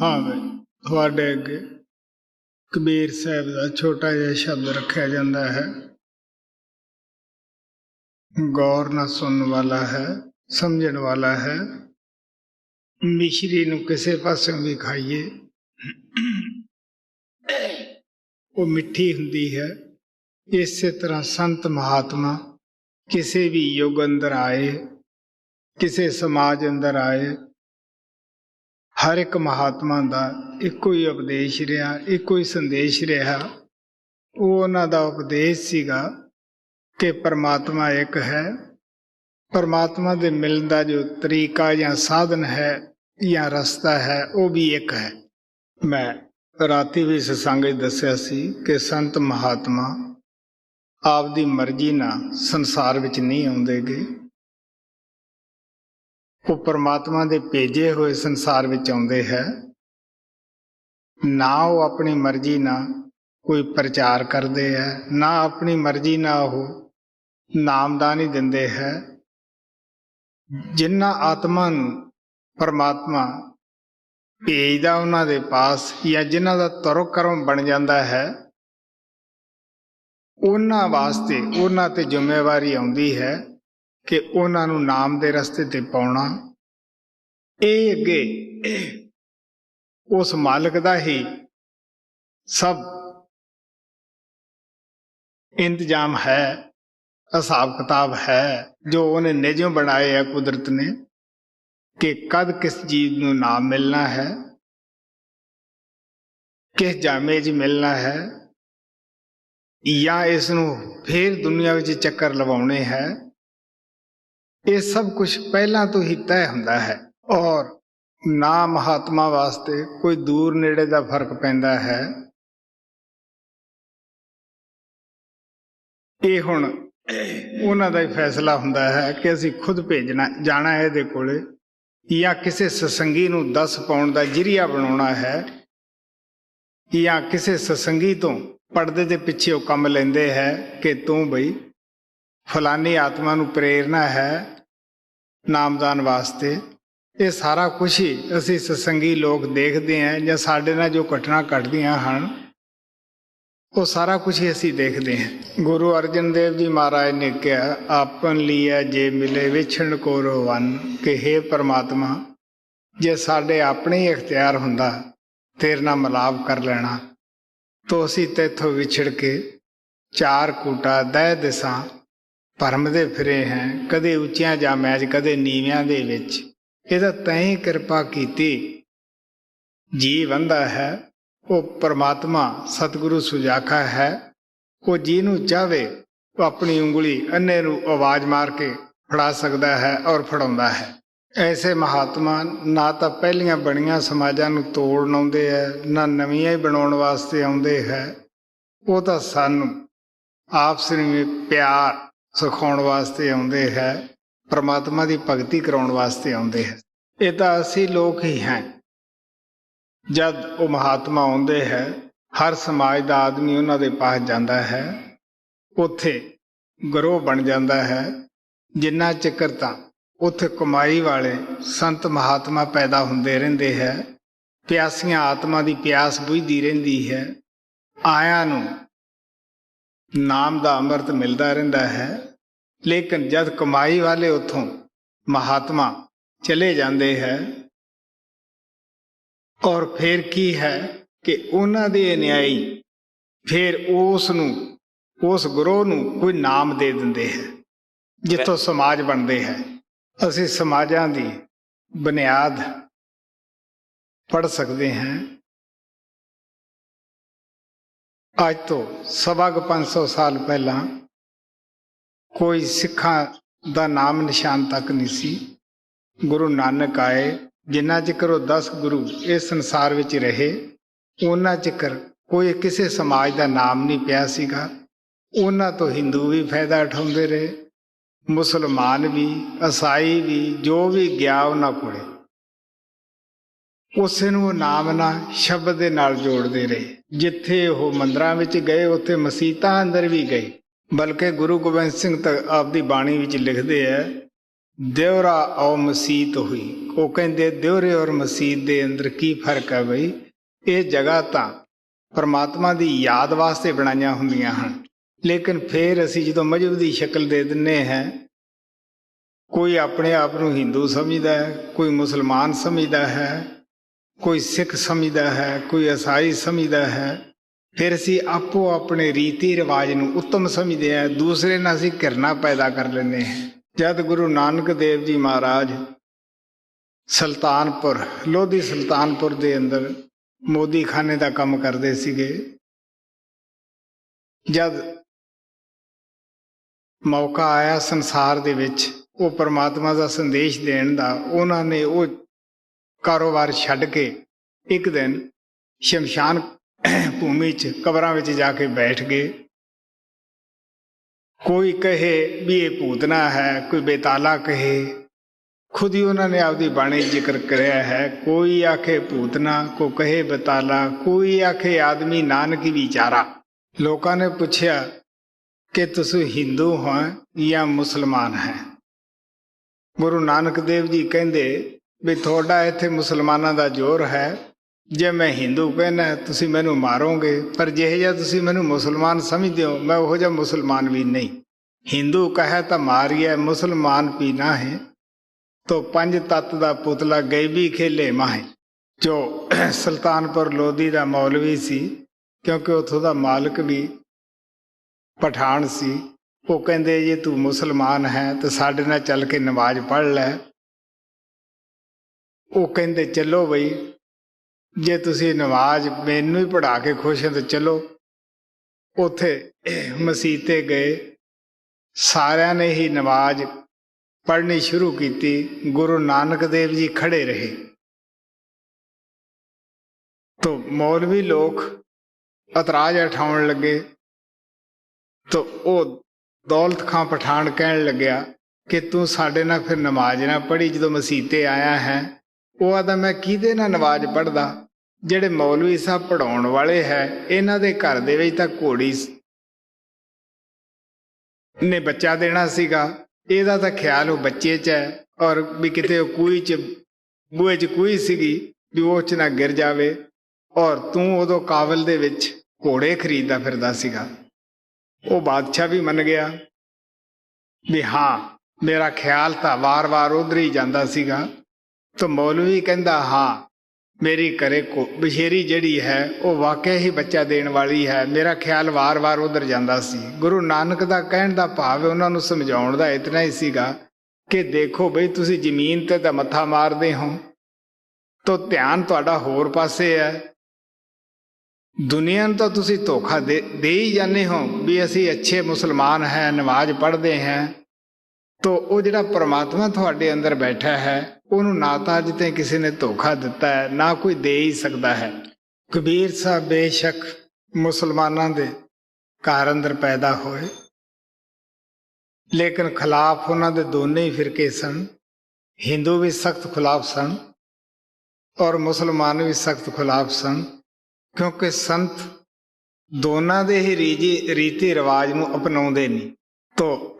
हाँ भाई, ਤੁਹਾਡੇ ਅੱਗੇ ਕਬੀਰ ਸਾਹਿਬ ਦਾ ਛੋਟਾ ਜਿਹਾ ਸ਼ਬਦ ਰੱਖਿਆ ਜਾਂਦਾ ਹੈ। ਗੌਰ ਨਾਲ ਸੁਣਨ ਵਾਲਾ ਹੈ, ਸਮਝਣ ਵਾਲਾ ਹੈ। ਮਿਸ਼ਰੀ ਨੂੰ ਕਿਸੇ ਪਾਸਿਓਂ ਵੀ ਖਾਈਏ ਉਹ ਮਿੱਠੀ ਹੁੰਦੀ ਹੈ। ਇਸੇ ਤਰ੍ਹਾਂ ਸੰਤ ਮਹਾਤਮਾ ਕਿਸੇ ਵੀ ਯੁੱਗ ਅੰਦਰ ਆਏ, ਕਿਸੇ ਸਮਾਜ ਅੰਦਰ ਆਏ, ਹਰ ਇੱਕ ਮਹਾਤਮਾ ਦਾ ਇੱਕੋ ਹੀ ਉਪਦੇਸ਼ ਰਿਹਾ, ਇੱਕੋ ਹੀ ਸੰਦੇਸ਼ ਰਿਹਾ। ਉਹ ਉਹਨਾਂ ਦਾ ਉਪਦੇਸ਼ ਸੀਗਾ ਕਿ ਪਰਮਾਤਮਾ ਇੱਕ ਹੈ। ਪਰਮਾਤਮਾ ਦੇ ਮਿਲਣ ਦਾ ਜੋ ਤਰੀਕਾ ਜਾਂ ਸਾਧਨ ਹੈ ਜਾਂ ਰਸਤਾ ਹੈ ਉਹ ਵੀ ਇੱਕ ਹੈ। ਮੈਂ ਰਾਤੀ ਵੀ ਸਤਸੰਗ ਵਿੱਚ ਦੱਸਿਆ ਸੀ ਕਿ ਸੰਤ ਮਹਾਤਮਾ ਆਪਦੀ ਮਰਜ਼ੀ ਨਾਲ ਸੰਸਾਰ ਵਿੱਚ ਨਹੀਂ ਆਉਂਦੇਗੇ। ਉਹ ਪਰਮਾਤਮਾ ਦੇ ਭੇਜੇ ਹੋਏ ਸੰਸਾਰ ਵਿੱਚ ਆਉਂਦੇ ਹੈ। ਨਾ ਉਹ ਆਪਣੀ ਮਰਜ਼ੀ ਨਾਲ ਕੋਈ ਪ੍ਰਚਾਰ ਕਰਦੇ ਹੈ, ਨਾ ਆਪਣੀ ਮਰਜ਼ੀ ਨਾਲ ਉਹ ਨਾਮਦਾਨ ਦਿੰਦੇ ਹੈ। ਜਿਨ੍ਹਾਂ ਆਤਮਾ ਨੂੰ ਪਰਮਾਤਮਾ ਭੇਜਦਾ ਉਹਨਾਂ ਦੇ ਪਾਸ, ਜਾਂ ਜਿਨ੍ਹਾਂ ਦਾ ਤੁਰ ਕਰਮ ਬਣ ਜਾਂਦਾ ਹੈ, ਉਹਨਾਂ ਵਾਸਤੇ ਉਹਨਾਂ ਤੇ ਜ਼ਿੰਮੇਵਾਰੀ ਆਉਂਦੀ ਹੈ ਕਿ ਉਹਨਾਂ ਨੂੰ ਨਾਮ ਦੇ ਰਸਤੇ ਤੇ ਪਾਉਣਾ। ਇਹ ਅੱਗੇ ਉਸ ਮਾਲਕ ਦਾ ਹੀ ਸਭ ਇੰਤਜ਼ਾਮ ਹੈ, ਹਿਸਾਬ ਕਿਤਾਬ ਹੈ, ਜੋ ਉਹਨੇ ਨਿਜੋਂ ਬਣਾਏ ਹੈ ਕੁਦਰਤ ਨੇ, ਕਿ ਕਦ ਕਿਸ ਚੀਜ਼ ਨੂੰ ਨਾਮ ਮਿਲਣਾ ਹੈ, ਕਿਸ ਜਾਮੇ 'ਚ ਮਿਲਣਾ ਹੈ, ਜਾਂ ਇਸ ਨੂੰ ਫੇਰ ਦੁਨੀਆ ਵਿੱਚ ਚੱਕਰ ਲਵਾਉਣੇ ਹੈ। ਇਹ ਸਭ ਕੁਝ ਪਹਿਲਾਂ ਤੋਂ ਹੀ ਤੈਅ ਹੁੰਦਾ ਹੈ। ਔਰ ਨਾ ਮਹਾਤਮਾ ਵਾਸਤੇ ਕੋਈ ਦੂਰ ਨੇੜੇ ਦਾ ਫਰਕ ਪੈਂਦਾ ਹੈ। ਇਹ ਹੁਣ ਉਹਨਾਂ ਦਾ ਹੀ ਫੈਸਲਾ ਹੁੰਦਾ ਹੈ ਕਿ ਅਸੀਂ ਖੁਦ ਭੇਜਣਾ ਜਾਣਾ ਹੈ ਇਹਦੇ ਕੋਲੇ, ਜਾਂ ਕਿਸੇ ਸਤਸੰਗੀ ਨੂੰ ਦੱਸ ਪਾਉਣ ਦਾ ਜ਼ਰੀਆ ਬਣਾਉਣਾ ਹੈ, ਜਾਂ ਕਿਸੇ ਸਤਸੰਗੀ ਤੋਂ ਪਰਦੇ ਦੇ ਪਿੱਛੇ ਉਹ ਕੰਮ ਲੈਂਦੇ ਹੈ ਕਿ ਤੂੰ ਬਈ ਫਲਾਨੀ ਆਤਮਾ ਨੂੰ ਪ੍ਰੇਰਨਾ ਹੈ ਨਾਮਦਾਨ ਵਾਸਤੇ। ਇਹ ਸਾਰਾ ਕੁਛ ਹੀ ਅਸੀਂ ਸਤਸੰਗੀ ਲੋਕ ਦੇਖਦੇ ਹਾਂ, ਜਾਂ ਸਾਡੇ ਨਾਲ ਜੋ ਘਟਨਾ ਘਟਦੀਆਂ ਹਨ ਉਹ ਸਾਰਾ ਕੁਛ ਹੀ ਅਸੀਂ ਦੇਖਦੇ ਹਾਂ। ਗੁਰੂ ਅਰਜਨ ਦੇਵ ਜੀ ਮਹਾਰਾਜ ਨੇ ਕਿਹਾ, ਆਪਨ ਲੀਏ ਜੇ ਮਿਲੇ ਵਿਛਣ ਕੋ ਰੋਵਨ, ਕਿ ਹੇ ਪਰਮਾਤਮਾ, ਜੇ ਸਾਡੇ ਆਪਣੇ ਹੀ ਇਖਤਿਆਰ ਹੁੰਦਾ ਤੇਰੇ ਨਾਲ ਮਿਲਾਪ ਕਰ ਲੈਣਾ, ਤਾਂ ਅਸੀਂ ਤੈਥੋਂ ਵਿਛੜ ਕੇ ਚਾਰ ਕੂਟਾ ਦਹਿ ਦਿਸਾਂ ਭਰਮਦੇ ਫਿਰੇ ਹੈ, ਕਦੇ ਉੱਚੀਆਂ ਜਾਮਿਆਂ 'ਚ, ਕਦੇ ਨੀਵਿਆਂ ਦੇ ਵਿੱਚ। ਇਹਦਾ ਤੈਂ ਕਿਰਪਾ ਕੀਤੀ। ਜੀ ਬੰਦਾ ਹੈ ਉਹ ਪਰਮਾਤਮਾ ਸਤਿਗੁਰੂ ਸੁਜਾਖਾ ਹੈ। ਉਹ ਜਿਹਨੂੰ ਚਾਹਵੇ ਉਹ ਆਪਣੀ ਉਂਗਲੀ ਅੰਨੇ ਨੂੰ ਆਵਾਜ਼ ਮਾਰ ਕੇ ਫੜਾ ਸਕਦਾ ਹੈ ਔਰ ਫੜਾਉਂਦਾ ਹੈ। ਐਸੇ ਮਹਾਤਮਾ ਨਾ ਤਾਂ ਪਹਿਲੀਆਂ ਬਣੀਆਂ ਸਮਾਜਾਂ ਨੂੰ ਤੋੜਨ ਆਉਂਦੇ ਹੈ, ਨਾ ਨਵੀਆਂ ਹੀ ਬਣਾਉਣ ਵਾਸਤੇ ਆਉਂਦੇ ਹੈ। ਉਹ ਤਾਂ ਸਾਨੂੰ ਆਪਸ ਵਿੱਚ ਪਿਆਰ ਸਿਖਾਉਣ ਵਾਸਤੇ ਆਉਂਦੇ ਹੈ, ਪਰਮਾਤਮਾ ਦੀ ਭਗਤੀ ਕਰਾਉਣ ਵਾਸਤੇ ਆਉਂਦੇ ਹੈ। ਇਹ ਤਾਂ ਅਸੀਂ ਲੋਕ ਹੀ ਹਾਂ। ਜਦ ਉਹ ਮਹਾਤਮਾ ਆਉਂਦੇ ਹੈ, ਹਰ ਸਮਾਜ ਦਾ ਆਦਮੀ ਉਹਨਾਂ ਦੇ ਪਾਸ ਜਾਂਦਾ ਹੈ, ਉੱਥੇ ਗਰੋਹ ਬਣ ਜਾਂਦਾ ਹੈ। ਜਿੰਨਾ ਚਿਕਰ ਤਾਂ ਉੱਥੇ ਕਮਾਈ ਵਾਲੇ ਸੰਤ ਮਹਾਤਮਾ ਪੈਦਾ ਹੁੰਦੇ ਰਹਿੰਦੇ ਹੈ, ਪਿਆਸੀਆਂ ਆਤਮਾ ਦੀ ਪਿਆਸ ਬੁਝਦੀ ਰਹਿੰਦੀ ਹੈ, ਆਇਆਂ ਨੂੰ ਨਾਮ ਦਾ ਅੰਮ੍ਰਿਤ ਮਿਲਦਾ ਰਹਿੰਦਾ ਹੈ। ਲੇਕਿਨ ਜਦ ਕਮਾਈ ਵਾਲੇ ਉੱਥੋਂ ਮਹਾਤਮਾ ਚਲੇ ਜਾਂਦੇ ਹੈ, ਔਰ ਫਿਰ ਕੀ ਹੈ ਕਿ ਉਹਨਾਂ ਦੇ ਅਨਿਆਈ ਫਿਰ ਉਸ ਗੁਰੂ ਨੂੰ ਕੋਈ ਨਾਮ ਦੇ ਦਿੰਦੇ ਹੈ, ਜਿੱਥੋਂ ਸਮਾਜ ਬਣਦੇ ਹੈ। ਅਸੀਂ ਸਮਾਜਾਂ ਦੀ ਬੁਨਿਆਦ ਪੜ੍ਹ ਸਕਦੇ ਹਾਂ। ਅੱਜ ਤੋਂ 500 ਸਾਲ ਪਹਿਲਾਂ ਕੋਈ ਸਿੱਖਾਂ ਦਾ ਨਾਮ ਨਿਸ਼ਾਨ ਤੱਕ ਨਹੀਂ ਸੀ। ਗੁਰੂ ਨਾਨਕ ਆਏ, ਜਿੰਨਾ ਚਿਕਰ ਉਹ 10 ਗੁਰੂ ਇਸ ਸੰਸਾਰ ਵਿੱਚ ਰਹੇ, ਉਹਨਾਂ ਚਿਕਰ ਕੋਈ ਕਿਸੇ ਸਮਾਜ ਦਾ ਨਾਮ ਨਹੀਂ ਪਿਆ ਸੀਗਾ। ਉਹਨਾਂ ਤੋਂ ਹਿੰਦੂ ਵੀ ਫਾਇਦਾ ਉਠਾਉਂਦੇ ਰਹੇ, ਮੁਸਲਮਾਨ ਵੀ, ਈਸਾਈ ਵੀ, ਜੋ ਵੀ ਗਿਆ ਉਹਨਾਂ ਕੋਲੇ ਉਸੇ ਨੂੰ ਉਹ ਨਾਮ ਨਾਲ ਸ਼ਬਦ ਦੇ ਨਾਲ ਜੋੜਦੇ ਰਹੇ। ਜਿੱਥੇ ਉਹ ਮੰਦਰਾਂ ਵਿੱਚ ਗਏ ਉੱਥੇ ਮਸੀਤਾਂ ਅੰਦਰ ਵੀ ਗਏ। ਬਲਕਿ ਗੁਰੂ ਗੋਬਿੰਦ ਸਿੰਘ ਤਾਂ ਆਪਦੀ ਬਾਣੀ ਵਿੱਚ ਲਿਖਦੇ ਹੈ ਦਿਉਰਾ ਔ ਮਸੀਤ ਹੋਈ। ਉਹ ਕਹਿੰਦੇ ਦਿਉਰੇ ਔਰ ਮਸੀਤ ਦੇ ਅੰਦਰ ਕੀ ਫਰਕ ਹੈ ਬਈ? ਇਹ ਜਗ੍ਹਾ ਤਾਂ ਪਰਮਾਤਮਾ ਦੀ ਯਾਦ ਵਾਸਤੇ ਬਣਾਈਆਂ ਹੁੰਦੀਆਂ ਹਨ, ਲੇਕਿਨ ਫਿਰ ਅਸੀਂ ਜਦੋਂ ਮਜ਼ਹਬ ਦੀ ਸ਼ਕਲ ਦੇ ਦਿੰਦੇ ਹਾਂ, ਕੋਈ ਆਪਣੇ ਆਪ ਨੂੰ ਹਿੰਦੂ ਸਮਝਦਾ ਹੈ, ਕੋਈ ਮੁਸਲਮਾਨ ਸਮਝਦਾ ਹੈ, ਕੋਈ ਸਿੱਖ ਸਮਝਦਾ ਹੈ, ਕੋਈ ਈਸਾਈ ਸਮਝਦਾ ਹੈ, ਫਿਰ ਅਸੀਂ ਆਪੋ ਆਪਣੇ ਰੀਤੀ ਰਿਵਾਜ ਨੂੰ ਉੱਤਮ ਸਮਝਦੇ ਹਾਂ, ਦੂਸਰੇ ਨਾਲ ਅਸੀਂ ਘਿਰਨਾ ਪੈਦਾ ਕਰ ਲੈਂਦੇ ਹਾਂ। ਜਦ ਗੁਰੂ ਨਾਨਕ ਦੇਵ ਜੀ ਮਹਾਰਾਜ ਸੁਲਤਾਨਪੁਰ, ਲੋਧੀ ਸੁਲਤਾਨਪੁਰ ਦੇ ਅੰਦਰ ਮੋਦੀ ਖਾਨੇ ਦਾ ਕੰਮ ਕਰਦੇ ਸੀਗੇ, ਜਦ ਮੌਕਾ ਆਇਆ ਸੰਸਾਰ ਦੇ ਵਿੱਚ ਉਹ ਪਰਮਾਤਮਾ ਦਾ ਸੰਦੇਸ਼ ਦੇਣ ਦਾ, ਉਹਨਾਂ ਨੇ ਉਹ ਕਾਰੋਬਾਰ ਛੱਡ ਕੇ ਇੱਕ ਦਿਨ ਸ਼ਮਸ਼ਾਨ ਭੂਮੀ 'ਚ ਕਬਰਾਂ ਵਿੱਚ ਜਾ ਕੇ ਬੈਠ ਗਏ। ਕੋਈ ਕਹੇ ਵੀ ਇਹ ਭੂਤਨਾ ਹੈ, ਕੋਈ ਬੇਤਾਲਾ ਕਹੇ, ਖੁਦ ਹੀ ਉਹਨਾਂ ਨੇ ਆਪਦੀ ਬਾਣੀ ਜ਼ਿਕਰ ਕਰਿਆ ਹੈ। ਕੋਈ ਆਖੇ ਭੂਤਨਾ, ਕੋ ਕਹੇ ਬੇਤਾਲਾ, ਕੋਈ ਆਖੇ ਆਦਮੀ ਨਾਨਕ ਵਿਚਾਰਾ। ਲੋਕਾਂ ਨੇ ਪੁੱਛਿਆ ਕਿ ਤੁਸੀਂ ਹਿੰਦੂ ਹੋ ਜਾਂ ਮੁਸਲਮਾਨ ਹੈ? ਗੁਰੂ ਨਾਨਕ ਦੇਵ ਜੀ ਕਹਿੰਦੇ ਵੀ ਤੁਹਾਡਾ ਇੱਥੇ ਮੁਸਲਮਾਨਾਂ ਦਾ ਜ਼ੋਰ ਹੈ, ਜੇ ਮੈਂ ਹਿੰਦੂ ਕਹਿੰਦਾ ਤੁਸੀਂ ਮੈਨੂੰ ਮਾਰੋਗੇ, ਪਰ ਜਿਹੋ ਜਿਹਾ ਤੁਸੀਂ ਮੈਨੂੰ ਮੁਸਲਮਾਨ ਸਮਝਦੇ ਹੋ ਮੈਂ ਉਹੋ ਜਿਹਾ ਮੁਸਲਮਾਨ ਵੀ ਨਹੀਂ। ਹਿੰਦੂ ਕਹੇ ਤਾਂ ਮਾਰੀਏ, ਮੁਸਲਮਾਨ ਵੀ ਨਾ ਹੈ। तो पंज तत्त दा पुतला गैबी खेले माहे। जो सुल्तानपुर लोधी दा मौलवी सी, क्योंकि उथों दा मालिक भी पठान सी, वो कहंदे जे तू मुसलमान है तो साडे नाल चल के नमाज पढ़ लै। वो कहंदे चलो बई, जे तुसी नमाज मैनू ही पढ़ा के खुश हैं तो चलो। उथे मसीते गए, सारिਆਂ ने ही नमाज पढ़नी शुरू की। गुरु नानक देव जी खड़े रहे तो मौलवी लोग इतराज उठाउण लगे। तो वो दौलत खां पठान कहन लग्या कि तू साडे नाल फिर नमाज ना पढ़ी, जो मसीते आया है। वो आदा मैं किहदे नाल नमाज पढ़दा, ਜਿਹੜੇ मौलवी साहब पढ़ाउण वाले है, इन्हां दे घर दे विच तां घोड़ी ने बच्चा देना सीगा। ਇਹਦਾ ਤਾਂ ਖਿਆਲ ਉਹ ਬੱਚੇ 'ਚ ਹੈ, ਔਰ ਵੀ ਕਿਤੇ ਉਹ ਕੂਈ 'ਚ ਬੂਹੇ 'ਚ ਕੂਈ ਸੀਗੀ ਵੀ ਉਹ 'ਚ ਨਾ ਗਿਰ ਜਾਵੇ। ਔਰ ਤੂੰ ਉਦੋਂ ਕਾਬਲ ਦੇ ਵਿੱਚ ਘੋੜੇ ਖਰੀਦਦਾ ਫਿਰਦਾ ਸੀਗਾ। ਉਹ ਬਾਦਸ਼ਾਹ ਵੀ ਮੰਨ ਗਿਆ ਵੀ ਹਾਂ, ਮੇਰਾ ਖਿਆਲ ਤਾਂ ਵਾਰ-ਵਾਰ ਉਧਰ ਹੀ ਜਾਂਦਾ ਸੀਗਾ। ਤਾਂ ਮੌਲਵੀ ਕਹਿੰਦਾ ਹਾਂ, मेरी घरे को बशेरी जिहड़ी है वो वाकई ही बच्चा देने वाली है, मेरा ख्याल वार वार उधर जाता सी। गुरु नानक दा कहण दा भाव उन्होंने समझाउण दा इतना ही सीगा कि देखो बई तुसी जमीन ते तां मत्था मारदे हो तो ध्यान तुहाडा होर पासे है। दुनिया नूं तां तुसी धोखा दे ही जाने हो भी असी अच्छे मुसलमान हैं, नमाज पढ़ते हैं। तो वो जिहड़ा परमात्मा तुहाडे अंदर बैठा है ਉਹਨੂੰ ਨਾ ਤਾਂ ਅੱਜ ਤੇ ਕਿਸੇ ਨੇ ਧੋਖਾ ਦਿੱਤਾ ਹੈ, ਨਾ ਕੋਈ ਦੇ ਹੀ ਸਕਦਾ ਹੈ। ਕਬੀਰ ਸਾਹਿਬ ਬੇਸ਼ੱਕ ਮੁਸਲਮਾਨਾਂ ਦੇ ਘਰ ਅੰਦਰ ਪੈਦਾ ਹੋਏ, ਲੇਕਿਨ ਖਿਲਾਫ ਉਹਨਾਂ ਦੇ ਦੋਨੇ ਹੀ ਫਿਰਕੇ ਸਨ। ਹਿੰਦੂ ਵੀ ਸਖਤ ਖਿਲਾਫ ਸਨ ਔਰ ਮੁਸਲਮਾਨ ਵੀ ਸਖਤ ਖਿਲਾਫ ਸਨ, ਕਿਉਂਕਿ ਸੰਤ ਦੋਨਾਂ ਦੇ ਹੀ ਰੀਤੀ ਰਿਵਾਜ ਨੂੰ ਅਪਣਾਉਂਦੇ ਨਹੀਂ। ਤੋ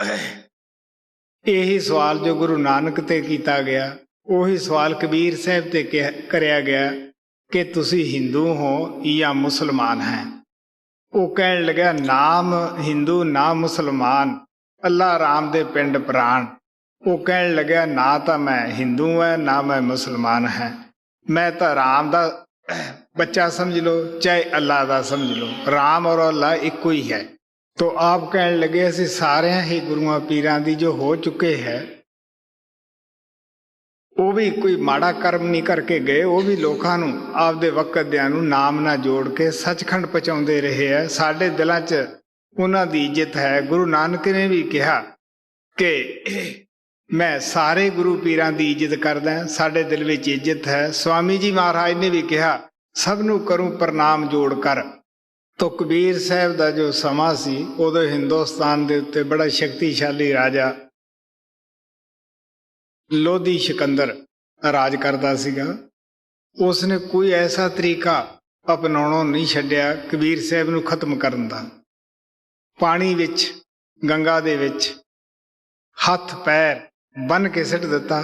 ਇਹੀ ਸਵਾਲ ਜੋ ਗੁਰੂ ਨਾਨਕ ਤੇ ਕੀਤਾ ਗਿਆ, ਉਹੀ ਸਵਾਲ ਕਬੀਰ ਸਾਹਿਬ ਤੇ ਕਰਿਆ ਗਿਆ ਕਿ ਤੁਸੀਂ ਹਿੰਦੂ ਹੋ ਜਾਂ ਮੁਸਲਮਾਨ ਹੈ। ਉਹ ਕਹਿਣ ਲੱਗਾ ਨਾਮ ਹਿੰਦੂ ਨਾ ਮੁਸਲਮਾਨ, ਅੱਲਾ ਰਾਮ ਦੇ ਪਿੰਡ ਪ੍ਰਾਣ। ਉਹ ਕਹਿਣ ਲੱਗਾ ਨਾ ਤਾਂ ਮੈਂ ਹਿੰਦੂ ਹੈ ਨਾ ਮੈਂ ਮੁਸਲਮਾਨ ਹੈ, ਮੈਂ ਤਾਂ ਰਾਮ ਦਾ ਬੱਚਾ ਸਮਝ ਲਓ ਚਾਹੇ ਅੱਲਾ ਦਾ ਸਮਝ ਲਓ, ਰਾਮ ਔਰ ਅੱਲਾ ਇੱਕੋ ਹੀ ਹੈ। तो आप कहने लगे ਅਸੀਂ ਸਾਰਿਆਂ ਹੀ ਗੁਰੂਆਂ ਪੀਰਾਂ ਦੀ ਜੋ ਹੋ ਚੁੱਕੇ ਹੈ, ਉਹ ਵੀ ਕੋਈ ਮਾੜਾ ਕਰਮ ਨਹੀਂ ਕਰਕੇ ਗਏ, ਉਹ ਵੀ ਲੋਕਾਂ ਨੂੰ ਆਪਦੇ ਵਕਤਿਆਂ ਨੂੰ ਨਾਮ ਨਾਲ ਜੋੜ ਕੇ ਸੱਚਖੰਡ ਪਹੁੰਚਾਉਂਦੇ ਰਹੇ ਹੈ। ਸਾਡੇ ਦਿਲਾਂ 'ਚ ਉਹਨਾਂ ਦੀ ਇੱਜ਼ਤ ਹੈ। ਗੁਰੂ ਨਾਨਕ ਨੇ ਵੀ ਕਿਹਾ ਕਿ ਮੈਂ ਸਾਰੇ ਗੁਰੂ ਪੀਰਾਂ ਦੀ ਇੱਜ਼ਤ ਕਰਦਾ, ਸਾਡੇ ਦਿਲ ਵਿੱਚ ਇੱਜ਼ਤ ਹੈ। ਸਵਾਮੀ ਜੀ ਮਹਾਰਾਜ ਨੇ ਵੀ ਕਿਹਾ ਸਭ ਨੂੰ ਕਰੂੰ ਪ੍ਰਣਾਮ ਜੋੜ ਕਰ। तो कबीर साहब का जो समा सी, उदो हिंदुस्तान के उत्ते बड़ा शक्तिशाली राजा लोधी सिकंदर राज करता सीगा। उसने कोई ऐसा तरीका अपनाउणों नहीं छड्डिया कबीर साहब नूं खत्म करन दा। पानी विच, गंगा दे विच हथ पैर बन के सिट दिता।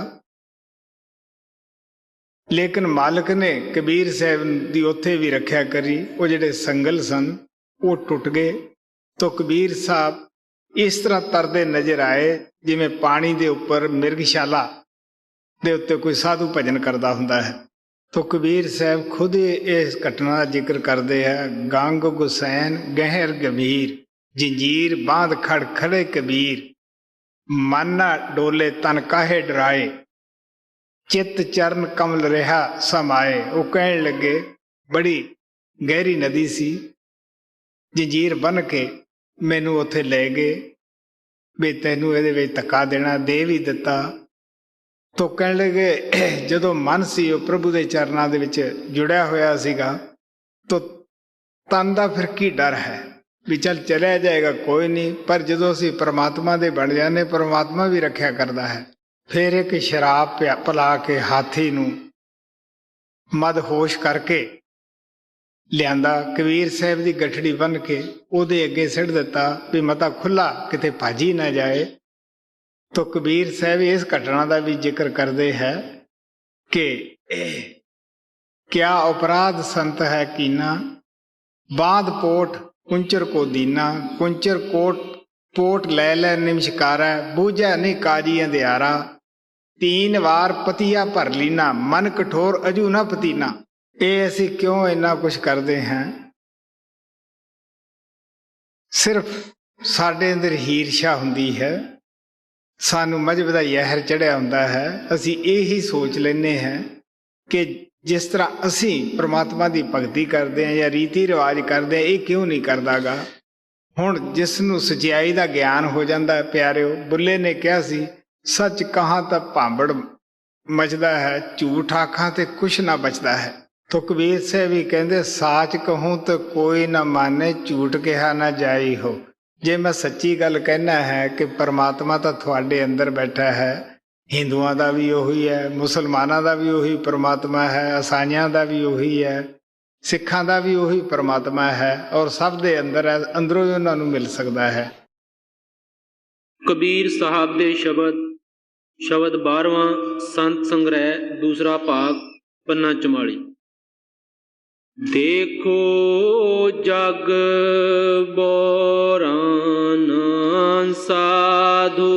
लेकिन मालिक ने कबीर साहब की उत्थे भी रखिया करी। वो जिहड़े संगल सन वो टुट गए। तो कबीर साहब इस तरह तरदे नजर आए जिवें पानी दे उपर मिर्गशाला दे उत्ते कोई साधु भजन करता हुंदा है। तो कबीर साहब खुद इस घटना का जिक्र करते हैं। गंग गुसैन गहर गंभीर, जंजीर बांध खड़ खड़े कबीर, मन ना डोले तन काहे डराए, चित चरण कमल रहा समाए। वो कहन लगे बड़ी गहरी नदी सी, जंजीर बन के मैनू उत्थे ले गए भी तैनू इहदे विच धक्का देना, दे भी दिता। तो कहन लगे जदों मन सी वो प्रभु के चरणों दे विच जुड़िया होया सीगा, तो तन दा फिर की डर है भी चल चलिया जाएगा कोई नहीं, पर जदों असीं परमात्मा दे बन जाने परमात्मा भी रखिया करदा है। फिर एक शराब पिला के हाथी नूं मदहोश करके लियांदा, कबीर साहब की गठड़ी बन के उहदे अगे सिट दिता भी मता खुला किते भज ही ना जाए। तो कबीर साहब इस घटना का भी जिक्र करते हैं कि क्या अपराध संत है कीना, बांध पोट कुंचर को दीना, कुंचर कोट पोट ले ले निमशकारा, बूझा नहीं काजी अंधियारा, 3 बार पतिया भर लीना, मन कठोर अजू ना पतीना। ये असी क्यों इन्ना कुछ करते हैं? सिर्फ साडे अंदर ईर्ष्या हुंदी है, सानू मजहब का यहर चढ़िया हुंदा है। असी यही सोच लेने हैं कि जिस तरह असी परमात्मा की भगती करते हैं या रीति रिवाज करते हैं, ये क्यों नहीं करदा गा। हुण जिसनू सच्चाई का ज्ञान हो जाता है, प्यारिओ बुल्ले ने कहा सी सच कहां तो भांबड़ मचदा है, झूठ आखां ते कुछ ना बचता है। तो कबीर साहब भी कहते साच कहूं तो कोई ना माने, झूठ कहा ना जाई हो। जे मैं सच्ची गल कहना है कि परमात्मा तो थोड़े अंदर बैठा है, हिंदुओं का भी उही है, मुसलमानों का भी उही परमात्मा है, ईसाइयों का भी उही है, सिखां का भी उही परमात्मा है, और सब दे अंदर है, अंदरों ही उन्होंने मिल सकता है। कबीर साहब दे शब्द 12वां संत संग्रह दूसरा भाग पन्ना 44। देखो जग बोरान साधु,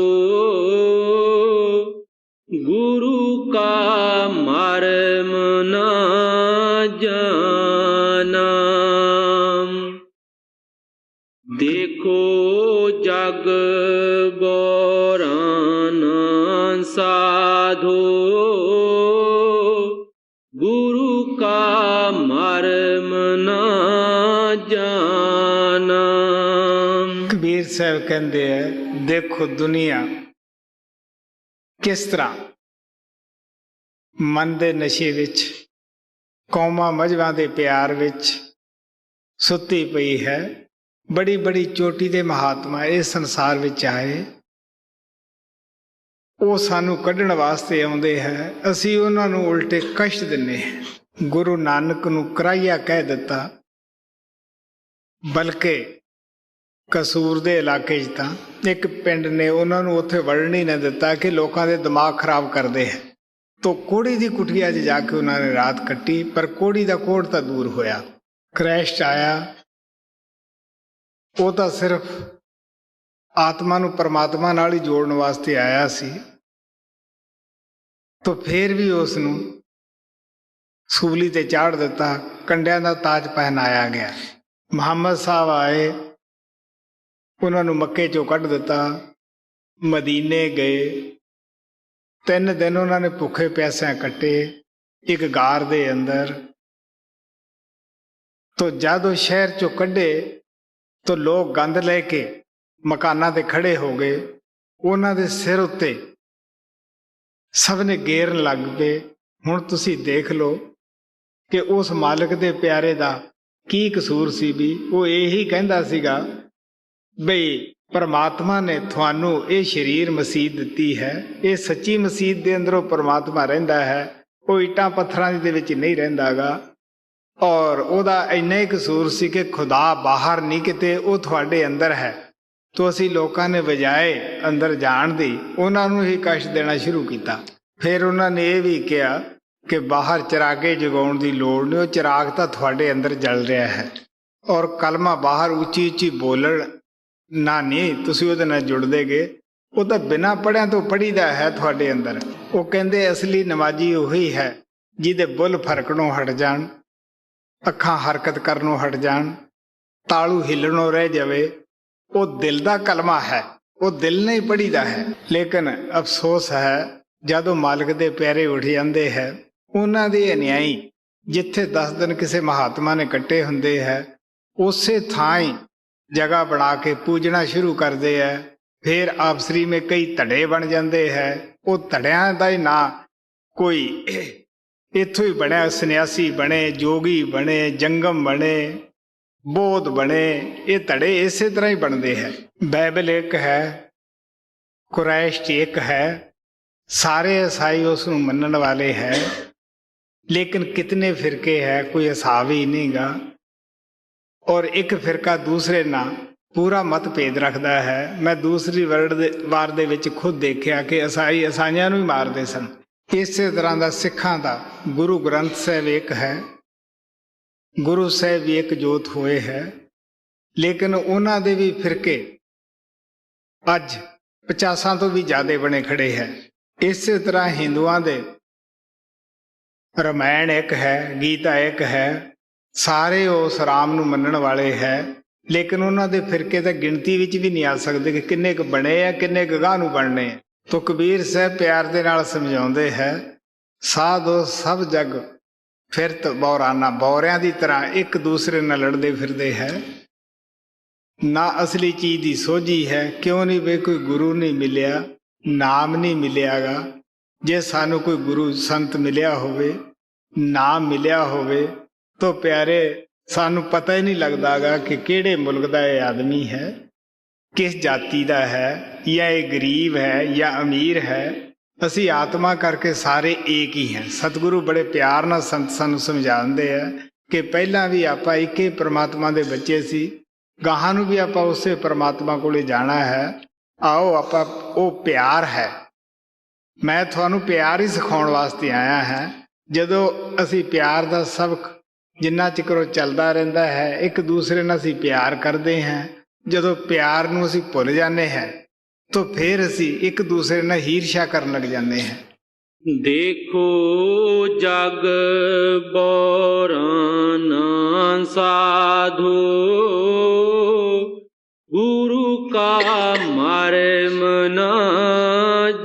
गुरु का मर्म न जाना। देखो जग बोरान साधु, गुरु का मर्म न जाना। कबीर साहब कहते हैं देखो दुनिया किस तरह मन दे नशे विच, कौमां मजहबां दे प्यार विच सुती पई है। बड़ी बड़ी चोटी दे महात्मा इस संसार विच आए, वो सानू कढ़ण वास्ते आउंदे है, असी उन्हां नू उल्टे कष्ट दिन्ने हैं। गुरु नानक नू कराइया कह दिता, बल्कि कसूर दे इलाके च तां एक पिंड ने उन्हां नू उत्थे वड़न ही नहीं दिता कि लोकां दे दिमाग खराब करते हैं। तो कोड़ी दी कुटिया च जाके उन्होंने रात कट्टी, पर कोड़ी दा कोड़ तां दूर होया। क्रैस्ट आया, वो तो सिर्फ आत्मा नू परमात्मा नाल ही जोड़न वास्ते आया सी। तो फिर भी उसनू सूली ते चाड़ दिता, कंडियां दा ताज पहनाया गया। मुहम्मद साहब आए, उन्होंने मक्के चों कढ़ दिता, मदीने गए। 3 दिन उन्होंने भुखे प्यासे कट्टे एक गार दे अंदर। तो जब वो शहर चो कढ़े तो लोग गंद लेके मकाना ते खड़े हो गए। उन्हों दे सिर उत्ते सब ने गेरन लग पे। हुण तुसी देख लो कि उस मालिक दे प्यारे दा की कसूर सी। भी वो यही कहंदा सीगा बई परमात्मा ने थानू ये शरीर मसीत दिती है, ये सच्ची मसीत दे अंदरों परमात्मा रहिंदा है, वो ईटां पत्थरां दे विच नहीं रहिंदा गा। और ओदा इन्ना ही कसूर सी कि खुदा बाहर नहीं किते, वो थोड़े अंदर है। तो असी लोगों ने बजाए अंदर जाण दी उन्हां नूं ही कष्ट देना शुरू किया। फिर उन्होंने ये भी कहा कि बाहर चिरागे जगाउण की लोड़ नहीं, वो चिराग तो थोड़े अंदर जल रहा है। और कलमा बाहर उची उची बोलण ना नहीं तुसीं उहदे नाल जुड़दे गए, वो तो बिना पढ़िया तो पढ़ीदा है थोड़े अंदर। वो कहंदे असली नमाजी उही है जिहदे बुल फरकणों हट जाण, अखां हरकत करनों हट जाण, तालू हिलणों रह जावे। वो दिल दा कलमा है, वो दिल नहीं पढ़ीदा है। लेकिन अफसोस है जदों मालिक दे प्यारे उठ जांदे है, उन्हां दे अन्यायी जिथे 10 दिन किसी महात्मा ने कट्टे हुंदे है उसे थां ही जगह बना के पूजना शुरू करते हैं। फिर आपसरी में कई धड़े बन जाते हैं। वो धड़ियां दा ही ना कोई इत्थों ही बने, सन्यासी बने, जोगी बने, जंगम बने, बोध बने, ये धड़े इसे तरह ही बनते हैं। बाइबल एक है, कुरैश एक है, सारे ईसाई उस मनण वाले हैं, लेकिन कितने फिरके हैं कोई हिसाब ही नहीं गा। और एक फिरका दूसरे ना पूरा मतभेद रखता है। मैं दूसरी वार दे विच खुद देखिया कि ईसाई ईसाइयां नूं ही मारदे सन। इसे तरह का सिखां दा गुरु ग्रंथ साहिब एक है, गुरु साहिब भी एक जोत होए है, लेकिन उन्हां दे भी फिरके अज 50 तो भी ज्यादा बने खड़े हैं। इसे तरह हिंदुआं दे रामायण एक है, गीता एक है, सारे उस राम नूं मनण वाले है, लेकिन उन्हां दे फिरके तो गिणती विच भी नहीं आ सकते कि किन्ने क बने आ, किन्ने क गाह नूं बनने। तो कबीर साहब प्यार दे नाल समझाउंदे है, साधो सब जग फिरत बौराना, बौरियां दी तरह एक दूसरे नाल लड़दे फिरदे है, ना असली चीज दी सोझी है। क्यों नहीं वे कोई गुरु नहीं मिलिया, नाम नहीं मिलियागा। जे सानू कोई गुरु संत मिलिया होवे, नाम मिलिया होवे, तो प्यारे सानू पता ही नहीं लगता गा कि केड़े मुल्क दा ये आदमी है, किस जाति दा है, या ये गरीब है या अमीर है। असी आत्मा करके सारे एक ही हैं। सतगुरु बड़े प्यार नाल संत सानू समझाते हैं कि पहला भी आपां एक ही परमात्मा दे बच्चे सी, गाहां नूं भी आपां उसे परमात्मा कोले जाना है। आओ आपां वो प्यार है, मैं थानू प्यार ही सिखाउण वास्ते आया है। जदों असी प्यार दा सबक जिन्ना चिकर चलता रहता है, एक दूसरे नाल असी प्यार करते हैं, जदों प्यार नूं असी भुल जाने हैं तो फिर असी एक दूसरे नाल ईर्ष्या करन लग जाते हैं। देखो जग बौराना साधो, गुरु का मर्म न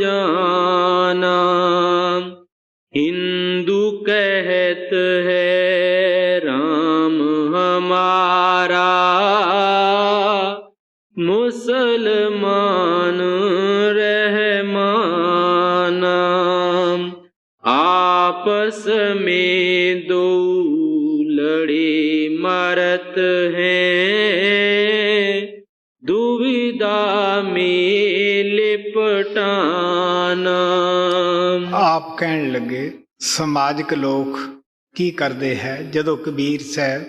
जाना। हिंदू कहत है राम हमारा, मुसलमान रहमाना। आपस में दो लड़े मरत हैं, दुविधा में लिपटाना। आप कहन लगे समाजिक लोग की करते हैं। जदों कबीर साहब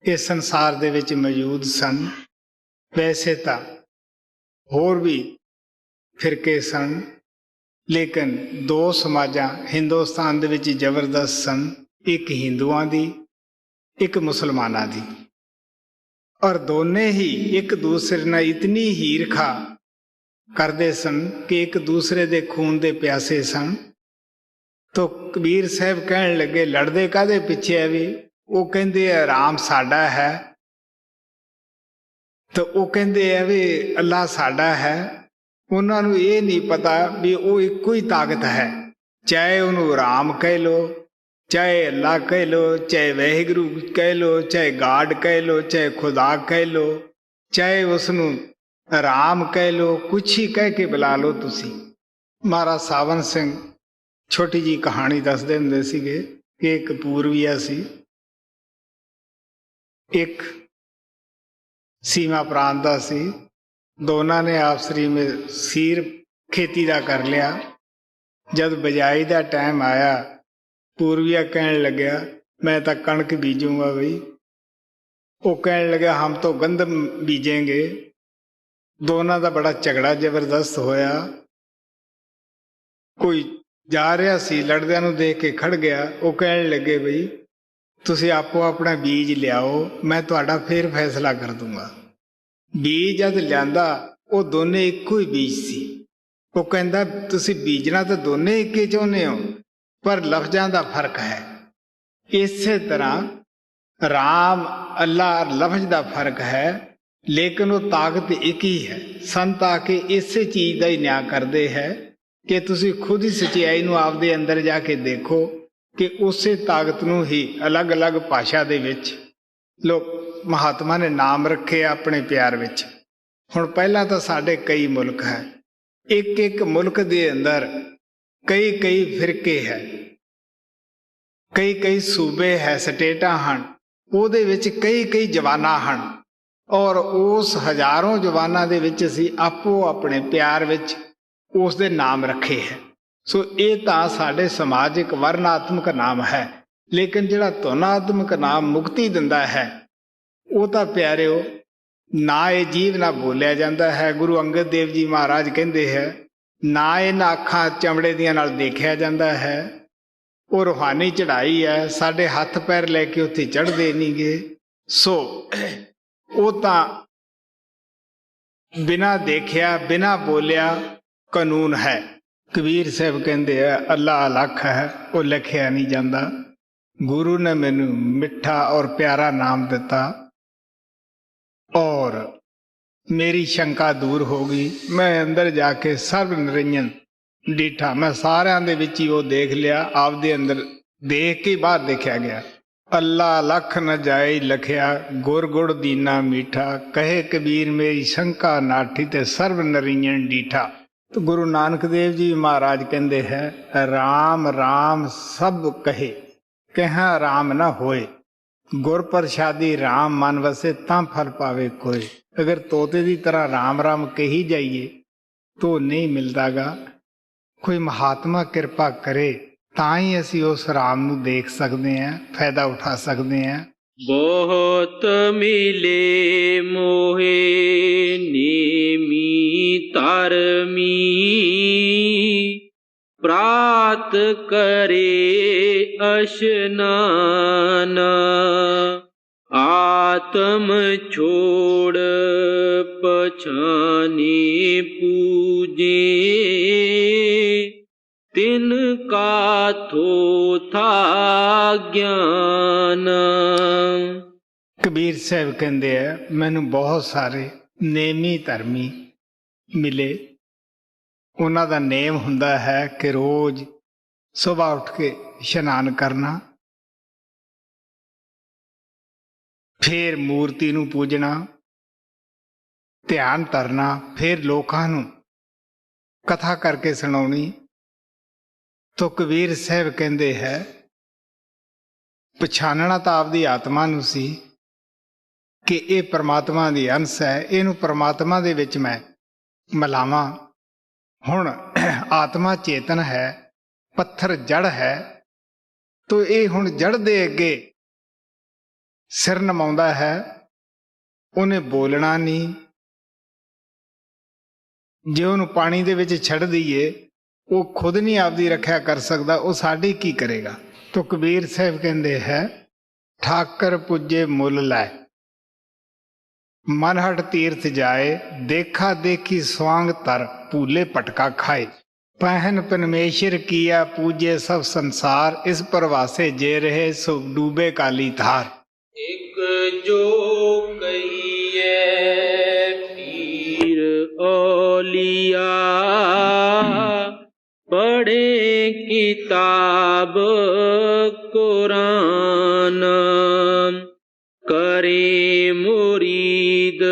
इस संसार दे विच मौजूद सन, वैसे तो होर भी फिरके सन, लेकिन दो समाजां हिंदुस्तान दे विच जबरदस्त सन, एक हिंदुआं दी एक मुसलमानां दी। और दोने ही एक दूसरे नाल इतनी ईर्खा करते सन कि एक दूसरे दे खून दे प्यासे सन। तो कबीर साहब कहन लगे लड़दे कादे पिछे है भी, वो कहंदे राम साडा है, तो वो कहंदे है भी अल्लाह साडा है। उन्हां नूं ये नहीं पता भी वो इक्को ही ताकत है, चाहे उन्होंने राम कह लो, चाहे अल्लाह कह लो, चाहे वाहिगुरू कह लो, चाहे गाड कह लो, चाहे खुदा कह लो, चाहे उसनूं राम कह लो, कुछ ही कह के बुला लो तुसी। महाराज सावन सिंह छोटी जी कहानी दसदे हुंदे सीगे कि एक पूर्विया सी, एक सीमा प्रांत दा सी। दोनों ने आपसरी में सीर खेती दा कर लिया। जब बजाई दा टाइम आया, पूर्विया कहन लग्या मैं तो कणक बीजूंगा बई, वो कहने लगे हम तो गंदम बीजेंगे। दोनों का बड़ा झगड़ा जबरदस्त होया। कोई जा रहा सी लड़दियां नूं देख के खड़ गया। वो कहने लगे बई तुसीं आपो अपना बीज लियाओ, मैं तुहाडा फिर फैसला कर दूंगा। बीज जद लियांदा वो दोने इक्को ही बीज सी। वो कहंदा तुसीं बीजना तो दोने एक ही चाहुंदे हो, पर लफ्जां दा फर्क है। इसे तरह राम अल्लाह लफ्ज का फर्क है, लेकिन वो ताकत एक ही है। संत आके इसे चीज का ही न्याय करते हैं कि तुसी खुद ही सच्चाई नूं आपदे अंदर जाके देखो कि उसे ताकत नूं ही अलग अलग भाषा दे विच लोग महात्मा ने नाम रखे अपने प्यार विच। हुण पहला तो साडे कई मुल्क है, एक एक मुल्क दे अंदर कई कई फिरके है, कई कई सूबे है, स्टेटा हन, ਉਹਦੇ ਵਿੱਚ कई कई जवाना हन, और उस हजारों जवाना दे विच असीं आपो अपने प्यार विच उस दे नाम रखे है। सो ये तां साडे समाजिक वर्णात्मक नाम है, लेकिन जिहड़ा तुनात्मक नाम मुक्ति दिंदा है वो तां प्यारिओ ना ये जीव ना बोलिया जाता है। गुरु अंगद देव जी महाराज कहते हैं ना इन्हां अखां चमड़े दियां नाल देखिया जाता है। वो रूहानी चढ़ाई है, साढ़े हथ पैर लैके उत्थे चढ़ते नहीं गए। सो वो तां बिना देखिया बिना बोलिया कानून है। कबीर साहब कहते हैं अल्लाह अलख है, वो लिखिया नहीं जाता। गुरु ने मैनू मिठा और प्यारा नाम दिता और मेरी शंका दूर हो गई। मैं अंदर जाके सर्व निरंजन डिठा, मैं सारिਆਂ ਦੇ ਵਿੱਚ ही वो देख लिया, आपदे अंदर देख के बाहर देखा गया। अल्लाह लख न जाए लखिया, गुर गुड़ दीना मीठा, कहे कबीर मेरी शंका नाठी ते सर्व नरियन डीठा। तो गुरु नानक देव जी महाराज कहते हैं राम राम सब कहे, कहा राम न होए, गुर प्रसादी राम मन वसे तां फल पावे कोई। अगर तोते की तरह राम राम कही जाइए तो नहीं मिलतागा। कोई महात्मा कृपा करे ਤਾਂ ਹੀ ਅਸੀਂ ਉਸ ਰਾਮ ਨੂੰ ਦੇਖ ਸਕਦੇ ਹਾਂ, ਫਾਇਦਾ ਉਠਾ ਸਕਦੇ ਹਾਂ। ਬਹੁਤ ਮਿਲੇ ਮੋਹੇ ਨੇਮੀ ਧਰਮੀ, ਪ੍ਰਾਤ ਕਰੇ ਅਸ਼ਨਾਨਾ, ਆਤਮ ਛੋੜ ਪਛਾਨੇ ਪੂਜੇ, तिन का थो था ज्ञान। कबीर साहब कहते हैं मैनू बहुत सारे नेमी धर्मी मिले। उन्हां दा नेम हुंदा है कि रोज सुबह उठ के इशनान करना, फिर मूर्ति नू पूजना, ध्यान करना, फिर लोकां नू कथा करके सुनाउणी। तो कबीर साहब कहते हैं पछानना तो आपदी आत्मा नू सी कि ये परमात्मा दी अंश है, इनू परमात्मा दे विच मैं मिलावां। हुण आत्मा चेतन है, पत्थर जड़ है, तो ये हुण जड़ दे अगे सिर नमाउंदा है, उन्हें बोलना नहीं। जे उन्हें पानी दे विच छड़ दईए वो खुद नहीं आपकी रक्षा कर सकता, वो साड़ी की करेगा। तो कबीर साहब कहते हैं ठाकर पुजे मुल लाए, मनहट तीर्थ जाए, देखा देखी स्वांग तर, भूले पटका खाए, पहन परमेश्वर किया पूजे सब संसार, इस परवासे जे रहे सो डूबे काली धार। एक जो कहिए पीर औलिया, पढ़े किताब कुरान, करे मुरीद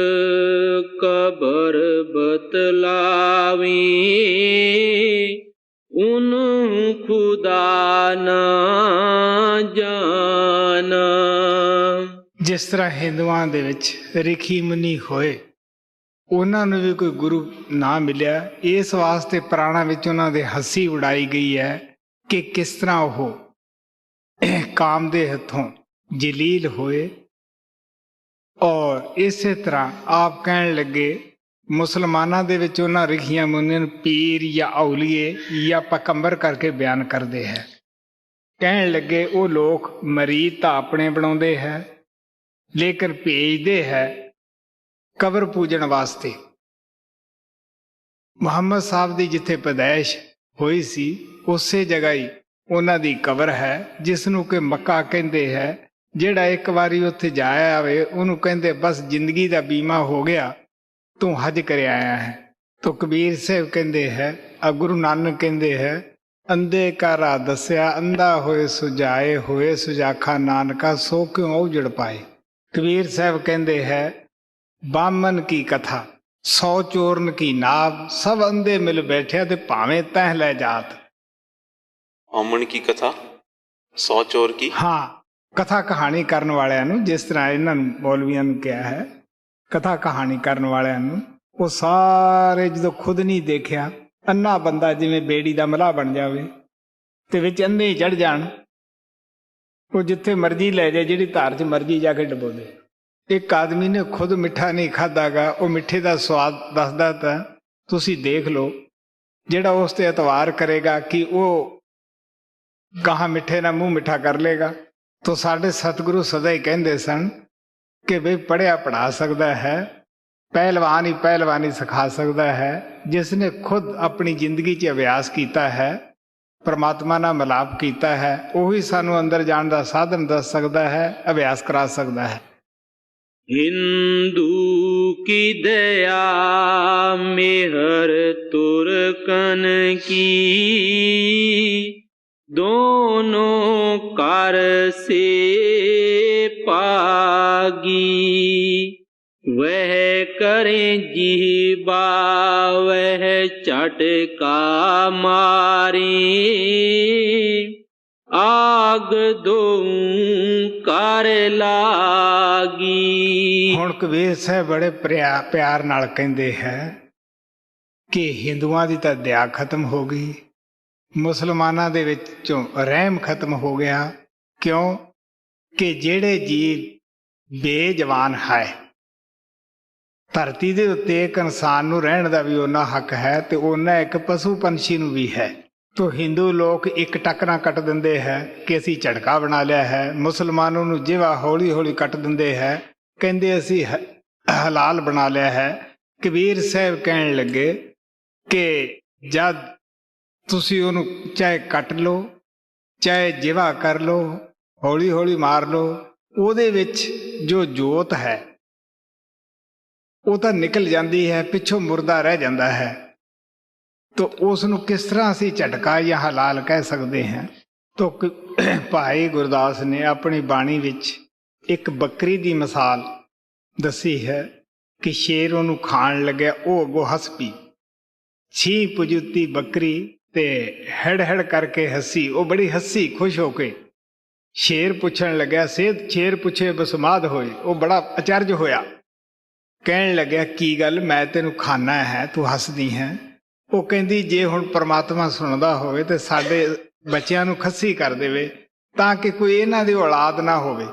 कबर बतलावे, उन खुदा ना जाना। जिस तरह हिंदुआं दे विच रिखी मुनि होए, उन्होंने भी कोई गुरु ना मिलिया। इस वास्ते पुराणा विच उन्हां दे हंसी उड़ाई गई है कि किस तरह वो काम दे हथों जलील होए ਔਰ ਇਸੇ ਤਰ੍ਹਾਂ ਆਪ ਕਹਿਣ ਲੱਗੇ ਮੁਸਲਮਾਨਾਂ ਦੇ ਵਿੱਚ ਉਹਨਾਂ ਰਿਖੀਆਂ ਮੁਨੀਆਂ ਨੂੰ ਪੀਰ ਜਾਂ ਔਲੀਏ ਜਾਂ ਪਕੰਬਰ ਕਰਕੇ ਬਿਆਨ ਕਰਦੇ ਹੈ। ਕਹਿਣ ਲੱਗੇ ਉਹ ਲੋਕ ਮਰੀਦ ਤਾਂ ਆਪਣੇ ਬਣਾਉਂਦੇ ਹੈ ਲੇਕਿਨ ਭੇਜਦੇ ਹੈ ਕਬਰ ਪੂਜਣ ਵਾਸਤੇ। ਮੁਹੰਮਦ ਸਾਹਿਬ ਦੀ ਜਿੱਥੇ ਪੈਦਾਇਸ਼ ਹੋਈ ਸੀ ਉਸੇ ਜਗ੍ਹਾ ਹੀ ਉਹਨਾਂ ਦੀ ਕਬਰ ਹੈ, ਜਿਸ ਨੂੰ ਕਿ ਮੱਕਾ ਕਹਿੰਦੇ ਹੈ। ਜਿਹੜਾ ਇੱਕ ਵਾਰੀ ਉੱਥੇ ਜਾਇਆ ਆਵੇ ਉਹਨੂੰ ਕਹਿੰਦੇ ਬਸ ਜ਼ਿੰਦਗੀ ਦਾ ਬੀਮਾ ਹੋ ਗਿਆ, ਤੂੰ ਹਜ ਕਰ ਆਇਆ ਹੈ। ਤੋ ਕਬੀਰ ਸਾਹਿਬ ਕਹਿੰਦੇ ਹੈ, ਗੁਰੂ ਨਾਨਕ ਕਹਿੰਦੇ ਹੈ, ਅੰਧੇ ਕਾ ਰਾਹ ਦੱਸਿਆ ਅੰਧਾ ਹੋਏ ਸੁਝਾਏ, ਹੋਏ ਸੁਜਾਖਾ ਨਾਨਕਾ ਸੋ ਕਿਉਂ ਉਜੜ ਪਾਏ। ਕਬੀਰ ਸਾਹਿਬ ਕਹਿੰਦੇ ਹੈ, ਬਾਮਨ ਕੀ ਕਥਾ 100 ਚੋਰਨ ਕੀ ਨਾਭ, ਸਭ ਅੰਧੇ ਮਿਲ ਬੈਠਿਆ ਤੇ ਭਾਵੇਂ ਤਹਿ ਲੈ ਜਾਤ। ਬਾਮਨ ਕੀ ਕਥਾ 100 ਚੋਰ ਕੀ। ਹਾਂ, ਕਥਾ ਕਹਾਣੀ ਕਰਨ ਵਾਲਿਆਂ ਨੂੰ, ਜਿਸ ਤਰ੍ਹਾਂ ਇਹਨਾਂ ਨੂੰ ਮੌਲਵੀਆਂ ਨੂੰ ਕਿਹਾ ਹੈ ਕਥਾ ਕਹਾਣੀ ਕਰਨ ਵਾਲਿਆਂ ਨੂੰ, ਉਹ ਸਾਰੇ ਜਦੋਂ ਖੁਦ ਨਹੀਂ ਦੇਖਿਆ, ਅੰਨਾ ਬੰਦਾ ਜਿਵੇਂ ਬੇੜੀ ਦਾ ਮਲਾਹ ਬਣ ਜਾਵੇ ਤੇ ਵਿੱਚ ਅੰਨੇ ਹੀ ਚੜ ਜਾਣ, ਉਹ ਜਿੱਥੇ ਮਰਜ਼ੀ ਲੈ ਜਾਏ, ਜਿਹੜੀ ਧਾਰ 'ਚ ਮਰਜ਼ੀ ਜਾ ਕੇ ਡਬੋ ਦੇ। ਇੱਕ ਆਦਮੀ ਨੇ ਖੁਦ ਮਿੱਠਾ ਨਹੀਂ ਖਾਧਾ ਗਾ, ਉਹ ਮਿੱਠੇ ਦਾ ਸਵਾਦ ਦੱਸਦਾ ਤਾਂ ਤੁਸੀਂ ਦੇਖ ਲਓ। ਜਿਹੜਾ ਉਸ ਤੇ ਇਤਵਾਰ ਕਰੇਗਾ ਕਿ ਉਹ ਗਾਹਾਂ ਮਿੱਠੇ ਨਾਲ ਮੂੰਹ ਮਿੱਠਾ ਕਰ ਲੇਗਾ। ਤੋ ਸਾਡੇ ਸਤਿਗੁਰੂ ਸਦਾ ਹੀ ਕਹਿੰਦੇ ਸਨ ਕਿ ਬਈ ਪੜ੍ਹਿਆ ਪੜ੍ਹਾ ਸਕਦਾ ਹੈ, ਪਹਿਲਵਾਨ ਹੀ ਪਹਿਲਵਾਨੀ ਸਿਖਾ ਸਕਦਾ ਹੈ। ਜਿਸ ਨੇ ਖੁਦ ਆਪਣੀ ਜ਼ਿੰਦਗੀ 'ਚ ਅਭਿਆਸ ਕੀਤਾ ਹੈ, ਪਰਮਾਤਮਾ ਨਾਲ ਮਿਲਾਪ ਕੀਤਾ ਹੈ, ਉਹੀ ਸਾਨੂੰ ਅੰਦਰ ਜਾਣ ਦਾ ਸਾਧਨ ਦੱਸ ਸਕਦਾ ਹੈ, ਅਭਿਆਸ ਕਰਾ ਸਕਦਾ ਹੈ। हिंदू की दया मेहर तुर्कन की, दोनों कर से पागी। वह करें जिह्वा वह चटका मारे, आग दो कर लागी। ਹੁਣ ਕਬੀਰ ਸਾਹਿਬ ਬੜੇ ਪਿਆਰ ਨਾਲ ਕਹਿੰਦੇ ਹੈ ਕਿ ਹਿੰਦੂਆਂ ਦੀ ਤਾਂ ਦਇਆ ਖਤਮ ਹੋ ਗਈ, ਮੁਸਲਮਾਨਾਂ ਦੇ ਵਿੱਚੋਂ ਰਹਿਮ ਖਤਮ ਹੋ ਗਿਆ। ਕਿਉਂ ਕਿ ਜਿਹੜੇ ਜੀਵ ਬੇਜਵਾਨ ਹੈ, ਧਰਤੀ ਦੇ ਉੱਤੇ ਇੱਕ ਇਨਸਾਨ ਨੂੰ ਰਹਿਣ ਦਾ ਵੀ ਉਹਨਾਂ ਹੱਕ ਹੈ ਤੇ ਉਹਨਾਂ ਇੱਕ ਪਸ਼ੂ ਪੰਛੀ ਨੂੰ ਵੀ ਹੈ। ਤੋ ਹਿੰਦੂ ਲੋਕ ਇੱਕ ਟੱਕ ਨਾਲ ਕੱਟ ਦਿੰਦੇ ਹੈ ਕਿ ਅਸੀਂ ਝਟਕਾ ਬਣਾ ਲਿਆ ਹੈ, ਮੁਸਲਮਾਨਾਂ ਨੂੰ ਜਿਵਾ ਹੌਲੀ ਹੌਲੀ ਕੱਟ ਦਿੰਦੇ ਹੈ, ਕਹਿੰਦੇ ਅਸੀਂ ਹਲਾਲ ਬਣਾ ਲਿਆ ਹੈ। ਕਬੀਰ ਸਾਹਿਬ ਕਹਿਣ ਲੱਗੇ ਕਿ ਜਦ ਤੁਸੀਂ ਉਹਨੂੰ ਚਾਹੇ ਕੱਟ ਲਓ, ਚਾਹੇ ਜਿਵਾ ਕਰ ਲਓ, ਹੌਲੀ ਹੌਲੀ ਮਾਰ ਲਓ, ਉਹਦੇ ਵਿੱਚ ਜੋ ਜੋਤ ਹੈ ਉਹ ਤਾਂ ਨਿਕਲ ਜਾਂਦੀ ਹੈ, ਪਿੱਛੋਂ ਮੁਰਦਾ ਰਹਿ ਜਾਂਦਾ ਹੈ। ਤੋ ਉਸ ਨੂੰ ਕਿਸ ਤਰ੍ਹਾਂ ਅਸੀਂ ਝਟਕਾ ਜਾਂ ਹਲਾਲ ਕਹਿ ਸਕਦੇ ਹਾਂ। ਤੋ ਭਾਈ ਗੁਰਦਾਸ ਨੇ ਆਪਣੀ ਬਾਣੀ ਵਿੱਚ ਇੱਕ ਬੱਕਰੀ ਦੀ ਮਿਸਾਲ ਦੱਸੀ ਹੈ ਕਿ ਸ਼ੇਰ ਉਹਨੂੰ ਖਾਣ ਲੱਗਿਆ, ਉਹ ਅੱਗੋਂ ਹੱਸ ਪਈ। ਛੀ ਪੁਜੁੱਤੀ ਬੱਕਰੀ ਤੇ ਹੜ ਹੜ ਕਰਕੇ ਹੱਸੀ, ਉਹ ਬੜੀ ਹੱਸੀ ਖੁਸ਼ ਹੋ ਕੇ। ਸ਼ੇਰ ਪੁੱਛਣ ਲੱਗਿਆ, ਸੇਧ ਸ਼ੇਰ ਪੁੱਛੇ ਬਸਮਾਦ ਹੋਏ, ਉਹ ਬੜਾ ਅਚਰਜ ਹੋਇਆ। ਕਹਿਣ ਲੱਗਿਆ ਕੀ ਗੱਲ, ਮੈਂ ਤੈਨੂੰ ਖਾਣਾ ਹੈ, ਤੂੰ ਹੱਸਦੀ ਹੈ। ਉਹ ਕਹਿੰਦੀ ਜੇ ਹੁਣ ਪਰਮਾਤਮਾ ਸੁਣਦਾ ਹੋਵੇ ਤੇ ਸਾਡੇ ਬੱਚਿਆਂ ਨੂੰ ਖੱਸੀ ਕਰ ਦੇਵੇ ਤਾਂ ਕਿ ਕੋਈ ਇਹਨਾਂ ਦੀ ਔਲਾਦ ਨਾ ਹੋਵੇ,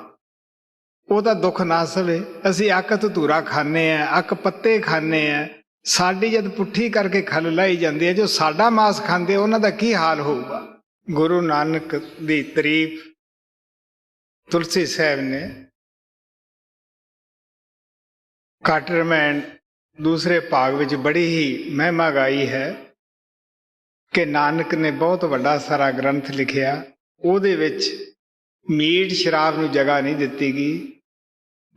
ਉਹਦਾ ਦੁੱਖ ਨਾ ਸਵੇ। ਅਸੀਂ ਅੱਕ ਧਤੂਰਾ ਖਾਂਦੇ ਹਾਂ, ਅੱਕ ਪੱਤੇ ਖਾਂਦੇ ਹਾਂ, ਸਾਡੀ ਜਦ ਪੁੱਠੀ ਕਰਕੇ ਖਲ ਲਾਈ ਜਾਂਦੀ ਹੈ, ਜੋ ਸਾਡਾ ਮਾਸ ਖਾਂਦੇ ਉਹਨਾਂ ਦਾ ਕੀ ਹਾਲ ਹੋਊਗਾ। ਗੁਰੂ ਨਾਨਕ ਦੀ ਤਾਰੀਫ ਤੁਲਸੀ ਸਾਹਿਬ ਨੇ ਘੱਟ ਰਮਾਇਣ ਦੂਸਰੇ ਭਾਗ ਵਿੱਚ ਬੜੀ ਹੀ ਮਹਿਮਾ ਗਾਈ ਹੈ ਕਿ ਨਾਨਕ ਨੇ ਬਹੁਤ ਵੱਡਾ ਸਾਰਾ ਗ੍ਰੰਥ ਲਿਖਿਆ, ਉਹਦੇ ਵਿੱਚ ਮੀਟ ਸ਼ਰਾਬ ਨੂੰ ਜਗ੍ਹਾ ਨਹੀਂ ਦਿੱਤੀ ਗਈ,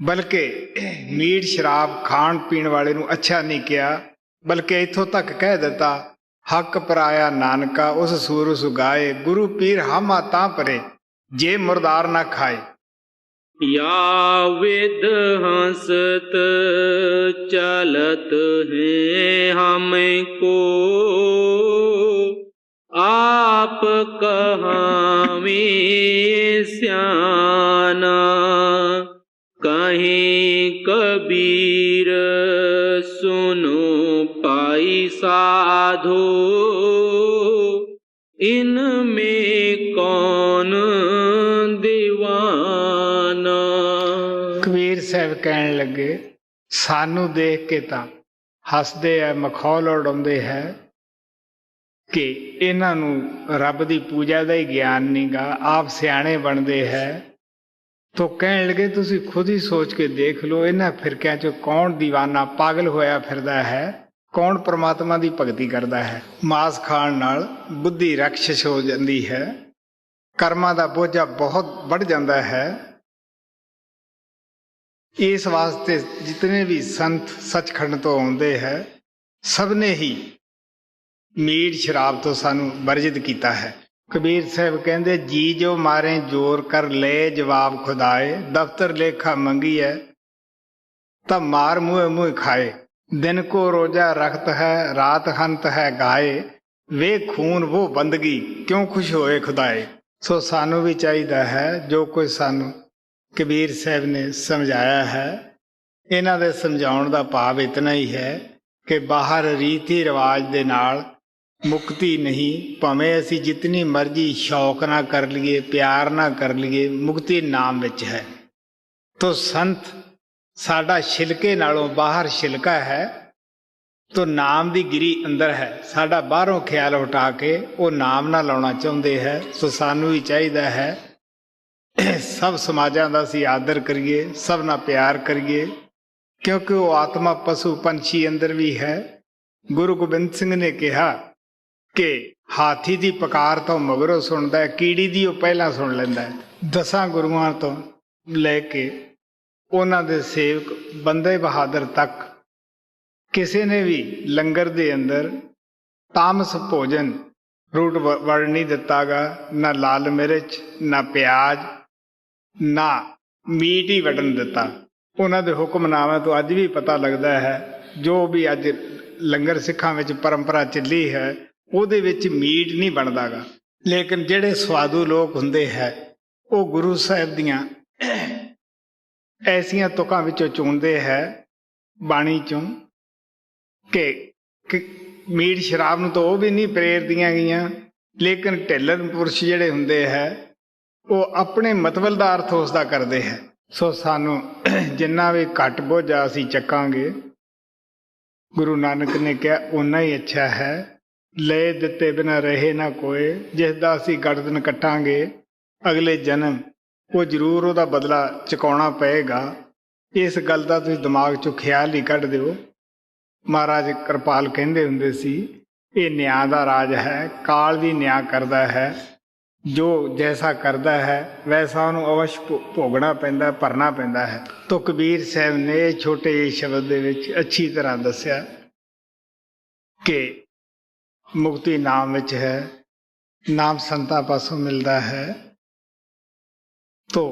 ਬਲਕਿ ਮੀਟ ਸ਼ਰਾਬ ਖਾਣ ਪੀਣ ਵਾਲੇ ਨੂੰ ਅੱਛਾ ਨਹੀਂ ਕਿਹਾ, ਬਲਕਿ ਇੱਥੋਂ ਤੱਕ ਕਹਿ ਦਿੱਤਾ, ਹੱਕ ਪਰਾਇਆ ਨਾਨਕਾ ਉਸ ਸੂਰ ਸੁਗਾਏ, ਗੁਰੂ ਪੀਰ ਹਾਮਾ ਤਾਂ ਪਰੇ ਜੇ ਮੁਰਦਾਰ ਨਾ ਖਾਏ। या विद हंसत चलत है हमको, आप कहावे स्याना, कहीं कबीर सुनो पाई साधो, इनमें कौन दीवाना। ਸਾਹਿਬ ਕਹਿਣ ਲੱਗੇ ਸਾਨੂੰ ਦੇਖ ਕੇ ਤਾਂ ਹੱਸਦੇ ਹੈ, ਮਖੌਲ ਉਡਾਉਂਦੇ ਹੈ ਕਿ ਇਹਨਾਂ ਨੂੰ ਰੱਬ ਦੀ ਪੂਜਾ ਦਾ ਹੀ ਗਿਆਨ ਨਹੀਂ ਗਾ, ਆਪ ਸਿਆਣੇ ਬਣਦੇ ਹੈ। ਤੋ ਕਹਿਣ ਲੱਗੇ ਤੁਸੀਂ ਖੁਦ ਹੀ ਸੋਚ ਕੇ ਦੇਖ ਲਓ, ਇਹਨਾਂ ਫਿਰਕਿਆਂ 'ਚ ਕੌਣ ਦੀਵਾਨਾ ਪਾਗਲ ਹੋਇਆ ਫਿਰਦਾ ਹੈ, ਕੌਣ ਪ੍ਰਮਾਤਮਾ ਦੀ ਭਗਤੀ ਕਰਦਾ ਹੈ। ਮਾਸ ਖਾਣ ਨਾਲ ਬੁੱਧੀ ਰਕਸ਼ਿਸ਼ ਹੋ ਜਾਂਦੀ ਹੈ, ਕਰਮਾਂ ਦਾ ਬੋਝਾ ਬਹੁਤ ਵੱਧ ਜਾਂਦਾ ਹੈ। ਇਸ ਵਾਸਤੇ ਜਿਤਨੇ ਵੀ ਸੰਤ ਸੱਚਖੰਡ ਤੋਂ ਆਉਂਦੇ ਹੈ, ਸਭ ਨੇ ਹੀ ਮੀਟ ਸ਼ਰਾਬ ਤੋਂ ਸਾਨੂੰ ਵਰਜਿਤ ਕੀਤਾ ਹੈ। ਕਬੀਰ ਸਾਹਿਬ ਕਹਿੰਦੇ ਜੀ ਜੋ ਮਾਰੇ ਜ਼ੋਰ ਕਰ ਲੈ ਜਵਾਬ ਖੁਦਾਏ, ਦਫ਼ਤਰ ਲੇਖਾ ਮੰਗੀ ਹੈ ਤਾਂ ਮਾਰ ਮੂੰਹ ਮੂੰਹ ਖਾਏ। दिन को रोजा रखत है रात हंत है गाए, वे खून वो बंदगी क्यों खुश होए खुदाए। सो सानू भी चाहिए है जो कोई सानू कबीर साहब ने समझाया है, इन्हां दे समझाउण दा भाव इतना ही है कि बाहर रीति रिवाज दे नाल मुक्ति नहीं, भावें असी जितनी मर्जी शौक ना कर लीए, प्यार ना कर लीए, मुक्ति नाम विच है। तो संत साडा छिलके नालों बाहर छिलका है, तो नाम दी गिरी अंदर है। साडा बाहरों ख्याल उठा के वो नाम ना लाउणा चाहुंदे है। सो सानू भी चाहिए है सब समाजां दा असीं आदर करिए, सब ना प्यार करिए, क्योंकि वो आत्मा पशु पंछी अंदर भी है। गुरु गोबिंद सिंह ने कहा कि हाथी दी पकार तो मगरों सुनदा है, कीड़ी दी वो पहला सुन लैंदा है। 10 गुरुआं तो लैके ਉਹਨਾਂ ਦੇ ਸੇਵਕ ਬੰਦੇ ਬਹਾਦਰ ਤੱਕ ਕਿਸੇ ਨੇ ਵੀ ਲੰਗਰ ਦੇ ਅੰਦਰ ਤਾਮਸ ਭੋਜਨ ਰੂਟ ਵੜ ਨਹੀਂ ਦਿੱਤਾਗਾ, ਨਾ ਲਾਲ ਮਿਰਚ, ਨਾ ਪਿਆਜ਼, ਨਾ ਮੀਟ ਹੀ ਵੜਨ ਦਿੱਤਾ। ਉਹਨਾਂ ਦੇ ਹੁਕਮਨਾਮੇ ਤੋਂ ਅੱਜ ਵੀ ਪਤਾ ਲੱਗਦਾ ਹੈ, ਜੋ ਵੀ ਅੱਜ ਲੰਗਰ ਸਿੱਖਾਂ ਵਿੱਚ ਪਰੰਪਰਾ ਚੱਲੀ ਹੈ ਉਹਦੇ ਵਿੱਚ ਮੀਟ ਨਹੀਂ ਬਣਦਾਗਾ। ਲੇਕਿਨ ਜਿਹੜੇ ਸਵਾਦੂ ਲੋਕ ਹੁੰਦੇ ਹੈ ਉਹ ਗੁਰੂ ਸਾਹਿਬ ਦੀਆਂ ਐਸੀਆਂ ਤੁਕਾਂ ਵਿੱਚੋਂ ਚੁਣਦੇ ਹੈ ਬਾਣੀ ਚੋਂ ਕਿ ਮੀਟ ਸ਼ਰਾਬ ਨੂੰ ਤਾਂ ਉਹ ਵੀ ਨਹੀਂ ਪ੍ਰੇਰਦੀਆਂ ਗਈਆਂ, ਲੇਕਿਨ ਢਿੱਲਣ ਪੁਰਸ਼ ਜਿਹੜੇ ਹੁੰਦੇ ਹੈ ਉਹ ਆਪਣੇ ਮਤਲਬ ਦਾ ਅਰਥ ਉਸ ਦਾ ਕਰਦੇ ਹੈ। ਸੋ ਸਾਨੂੰ ਜਿੰਨਾ ਵੀ ਘੱਟ ਬੋਝਾ ਅਸੀਂ ਚੱਕਾਂਗੇ, ਗੁਰੂ ਨਾਨਕ ਨੇ ਕਿਹਾ ਓਨਾ ਹੀ ਅੱਛਾ ਹੈ। ਲੈ ਦਿੱਤੇ ਬਿਨਾਂ ਰਹੇ ਨਾ ਕੋਏ, ਜਿਸ ਦਾ ਅਸੀਂ ਗਰਦਨ ਕੱਟਾਂਗੇ ਅਗਲੇ ਜਨਮ ਉਹ ਜ਼ਰੂਰ ਉਹਦਾ ਬਦਲਾ ਚੁਕਾਉਣਾ ਪਏਗਾ। ਇਸ ਗੱਲ ਦਾ ਤੁਸੀਂ ਦਿਮਾਗ 'ਚੋਂ ਖਿਆਲ ਹੀ ਕੱਢ ਦਿਓ। ਮਹਾਰਾਜ ਕਿਰਪਾਲ ਕਹਿੰਦੇ ਹੁੰਦੇ ਸੀ ਇਹ ਨਿਆਂ ਦਾ ਰਾਜ ਹੈ, ਕਾਲ ਵੀ ਨਿਆਂ ਕਰਦਾ ਹੈ, ਜੋ ਜੈਸਾ ਕਰਦਾ ਹੈ ਵੈਸਾ ਉਹਨੂੰ ਅਵਸ਼ ਭੋਗਣਾ ਪੈਂਦਾ, ਭਰਨਾ ਪੈਂਦਾ ਹੈ। ਤੋ ਕਬੀਰ ਸਾਹਿਬ ਨੇ ਇਹ ਛੋਟੇ ਜਿਹੇ ਸ਼ਬਦ ਦੇ ਵਿੱਚ ਅੱਛੀ ਤਰ੍ਹਾਂ ਦੱਸਿਆ ਕਿ ਮੁਕਤੀ ਨਾਮ ਵਿੱਚ ਹੈ, ਨਾਮ ਸੰਤਾਂ ਪਾਸੋਂ ਮਿਲਦਾ ਹੈ। ਤੋ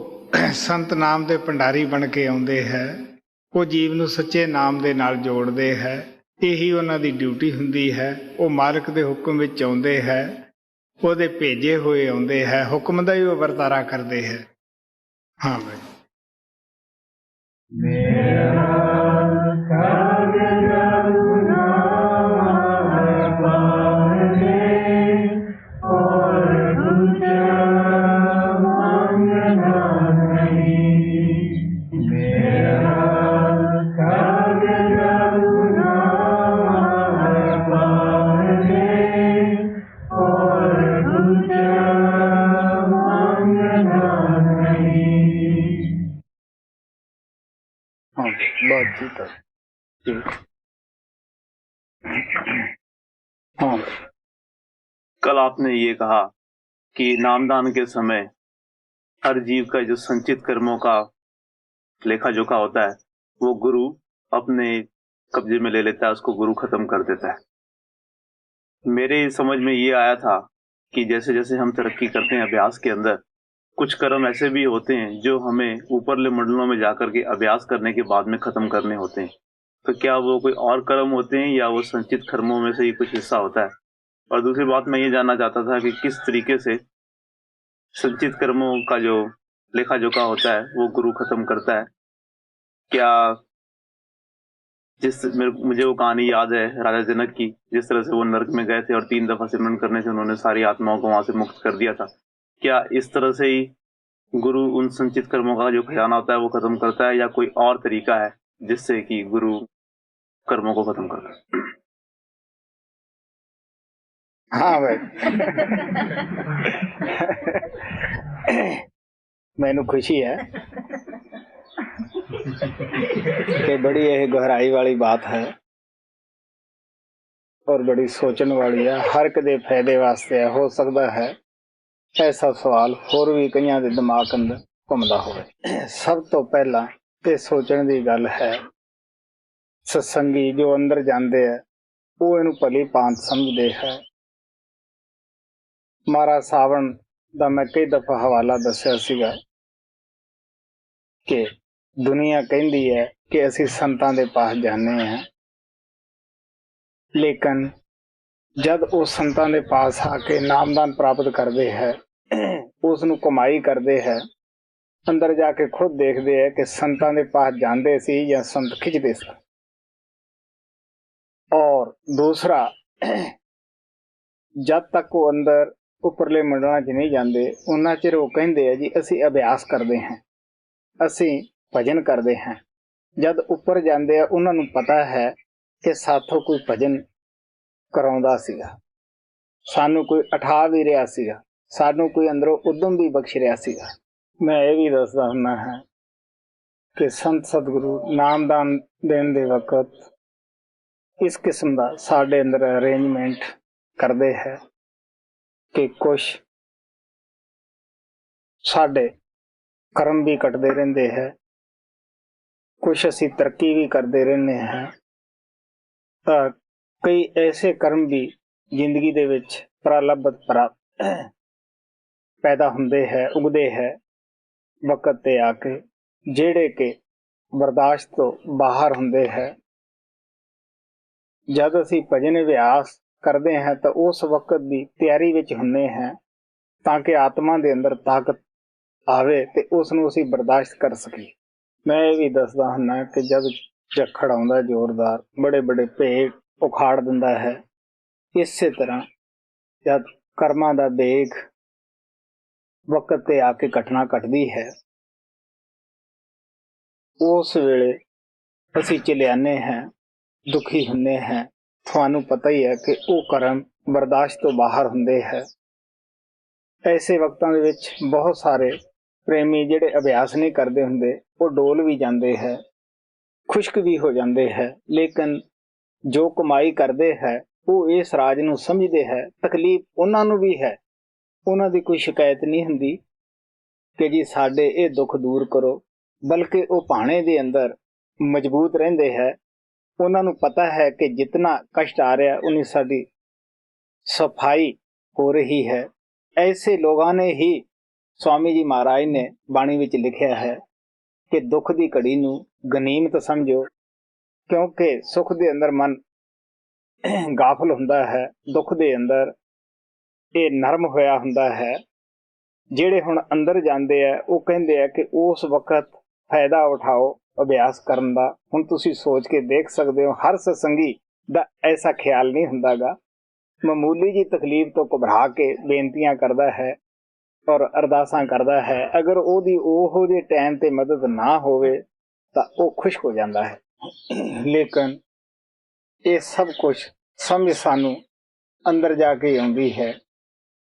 ਸੰਤ ਨਾਮ ਦੇ ਭੰਡਾਰੀ ਬਣ ਕੇ ਆਉਂਦੇ ਹੈ, ਉਹ ਜੀਵ ਨੂੰ ਸੱਚੇ ਨਾਮ ਦੇ ਨਾਲ ਜੋੜਦੇ ਹੈ। ਇਹੀ ਉਹਨਾਂ ਦੀ ਡਿਊਟੀ ਹੁੰਦੀ ਹੈ। ਉਹ ਮਾਲਕ ਦੇ ਹੁਕਮ ਵਿੱਚ ਆਉਂਦੇ ਹੈ, ਉਹਦੇ ਭੇਜੇ ਹੋਏ ਆਉਂਦੇ ਹੈ, ਹੁਕਮ ਦਾ ਹੀ ਉਹ ਵਰਤਾਰਾ ਕਰਦੇ ਹੈ। ਹਾਂ ਭਾਈ। कल आपने ये कहा कि नामदान के समय हर जीव का जो संचित कर्मों का लेखा जोखा होता है वो गुरु अपने कब्जे में ले लेता है, उसको गुरु खत्म कर देता है। मेरे समझ में ये आया था कि जैसे जैसे हम तरक्की करते हैं अभ्यास के अंदर, कुछ कर्म ऐसे भी होते हैं जो हमें ऊपरले मंडलों में जाकर के अभ्यास करने के बाद में खत्म करने होते हैं। तो क्या वो कोई और कर्म होते हैं या वो संचित कर्मों में से ही कुछ हिस्सा होता है? और दूसरी बात मैं ये जानना चाहता था कि किस तरीके से संचित कर्मों का जो लेखा जोखा होता है वो गुरु खत्म करता है। क्या मुझे वो कहानी याद है राजा जनक की, जिस तरह से वो नरक में गए थे और 3 दफा सिमरन करने से उन्होंने सारी आत्माओं को वहां से मुक्त कर दिया था। क्या इस तरह से ही गुरु उन संचित कर्मों का जो खजाना होता है वो खत्म करता है, या कोई और तरीका है जिससे कि गुरु कर्मों को खत्म करता है? हाँ भाई, मैनू खुशी है कि बड़ी यह गहराई वाली बात है और बड़ी सोचण वाली है। हर एक दे फायदे वास्ते है। हो सकता है ऐसा सवाल होर भी कईयां दे दिमाग अंदर घुमदा होवे। सब तो पहला ते सोचण दी गल है, सत्संगी जो अंदर जांदे है वो इनू भली भांत समझदे है। महाराज सावण दा मैं कई दफा हवाला दस्या सीगा कि दुनिया कहती है कि असी संतां दे पास जाने हैं, लेकिन जब वो संतां दे पास आके नामदान प्राप्त करते हैं, उसनू कमाई करते हैं, अंदर जाके खुद देखते हैं कि संतां दे पास जाते सी या संत खिंचते सी। और दूसरा, जब तक वो अंदर उपरले मंडलों च नहीं जाते उन्ना चिर वो कहते हैं जी असी अभ्यास करते हैं, असी भजन करते हैं। जब ऊपर जाते हैं उन्होंने पता है कि साथों कोई भजन कराउंदा सीगा, सानू कोई अठा भी रहा सीगा, सानू कोई अंदरों उद्यम भी बख्श रहा सीगा। मैं ये भी दसदा हुंदा है कि संत सतगुरु नामदान देने दे वक्त इस किस्म का साडे अंदर अरेंजमेंट करते हैं कि कुछ साडे कर्म भी कटते रहते हैं, कुछ असी तरक्की भी करते रहने हैं, कई ऐसे कर्म भी जिंदगी दे विच प्रालब्ध पैदा हुंदे है, उगते है वक्त ते आके, जेड़े के बर्दाश्त तो बाहर हुंदे है। जब असी भजन अभ्यास करते हैं तो उस वक्त भी तैयारी विच हुंदे हैं ताकि आत्मा दे अंदर ताकत आवे ते उसनू असी बर्दाश्त कर सकी। मैं ये भी दसदा हुंदा कि जब झक्खड़ आउंदा जोरदार, बड़े बड़े पेड़ उखाड़ दिंदा है, इसे तरह जब कर्मा दा बेग वक्त ते आके घटना घटदी है, उस वेले असी चिल्लाने हैं, दुखी हुंदे हैं। थानू पता ही है कि वो कर्म बर्दाश्त तो बाहर हुंदे है। ऐसे वक्तां दे विच बहुत सारे प्रेमी जिहड़े अभ्यास नहीं करते हुंदे वो डोल भी जाते हैं, खुश्क भी हो जाते हैं, लेकिन जो कमाई करते हैं वो इस राज नू समझते हैं। तकलीफ उन्हां नू भी है, उन्हां दी कोई शिकायत नहीं हुंदी कि जी साडे ये दुख दूर करो, बल्कि वो भाणे दे अंदर मजबूत रहिंदे है। उन्हां नू पता है कि जितना कष्ट आ रहा उन्नी साडी सफाई हो रही है। ऐसे लोगों ने ही स्वामी जी महाराज ने बाणी विच लिखिया है कि दुख दी घड़ी नू गनीमत समझो, क्योंकि सुख दे अंदर मन गाफल हुंदा है, दुख दे अंदर ये नरम होया हुंदा है। जेड़े हुण अंदर जांदे है वो कहंदे है कि उस वक्त फायदा उठाओ अभ्यास करन दा। हुण तुसीं सोच के देख सकते हो, हर सत्संगी दा ऐसा ख्याल नहीं हुंदा गा। मामूली जी तकलीफ तो घबरा के बेनतियां करदा है और अरदासां करदा है, अगर ओदी ओहो जे टाइम ते मदद ना होवे तां ओ खुश हो जांदा है। लेकिन ये सब कुछ समझ सानू अंदर जाके आउंदी है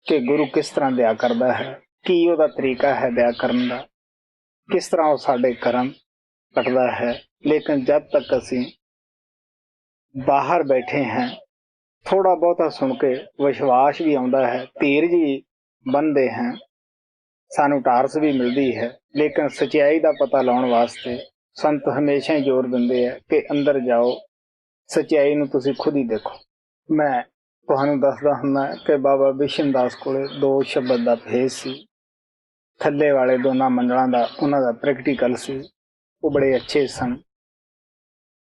कि गुरु किस तरह दया करदा है, की ओदा तरीका है दया करन दा, किस तरह वो साडे कर्म कटदा है। लेकिन जब तक असी बाहर बैठे हैं, थोड़ा बहुता सुन के विश्वास भी आउंदा है, धीरज भी बनते हैं, सानू टारस भी मिलती है। लेकिन सच्चाई का पता लाने वास्ते संत हमेशा ही जोर देंदे है कि अंदर जाओ, सच्चाई नू तुसी खुद ही देखो। मैं तुहानू दसदा हुंदा कि बाबा बिशन दास कोले 2 शब्द का भेद सी, थल्ले वाले दोनों मंडलों का उन्हां दा प्रैक्टिकल सी, वो बड़े अच्छे सन।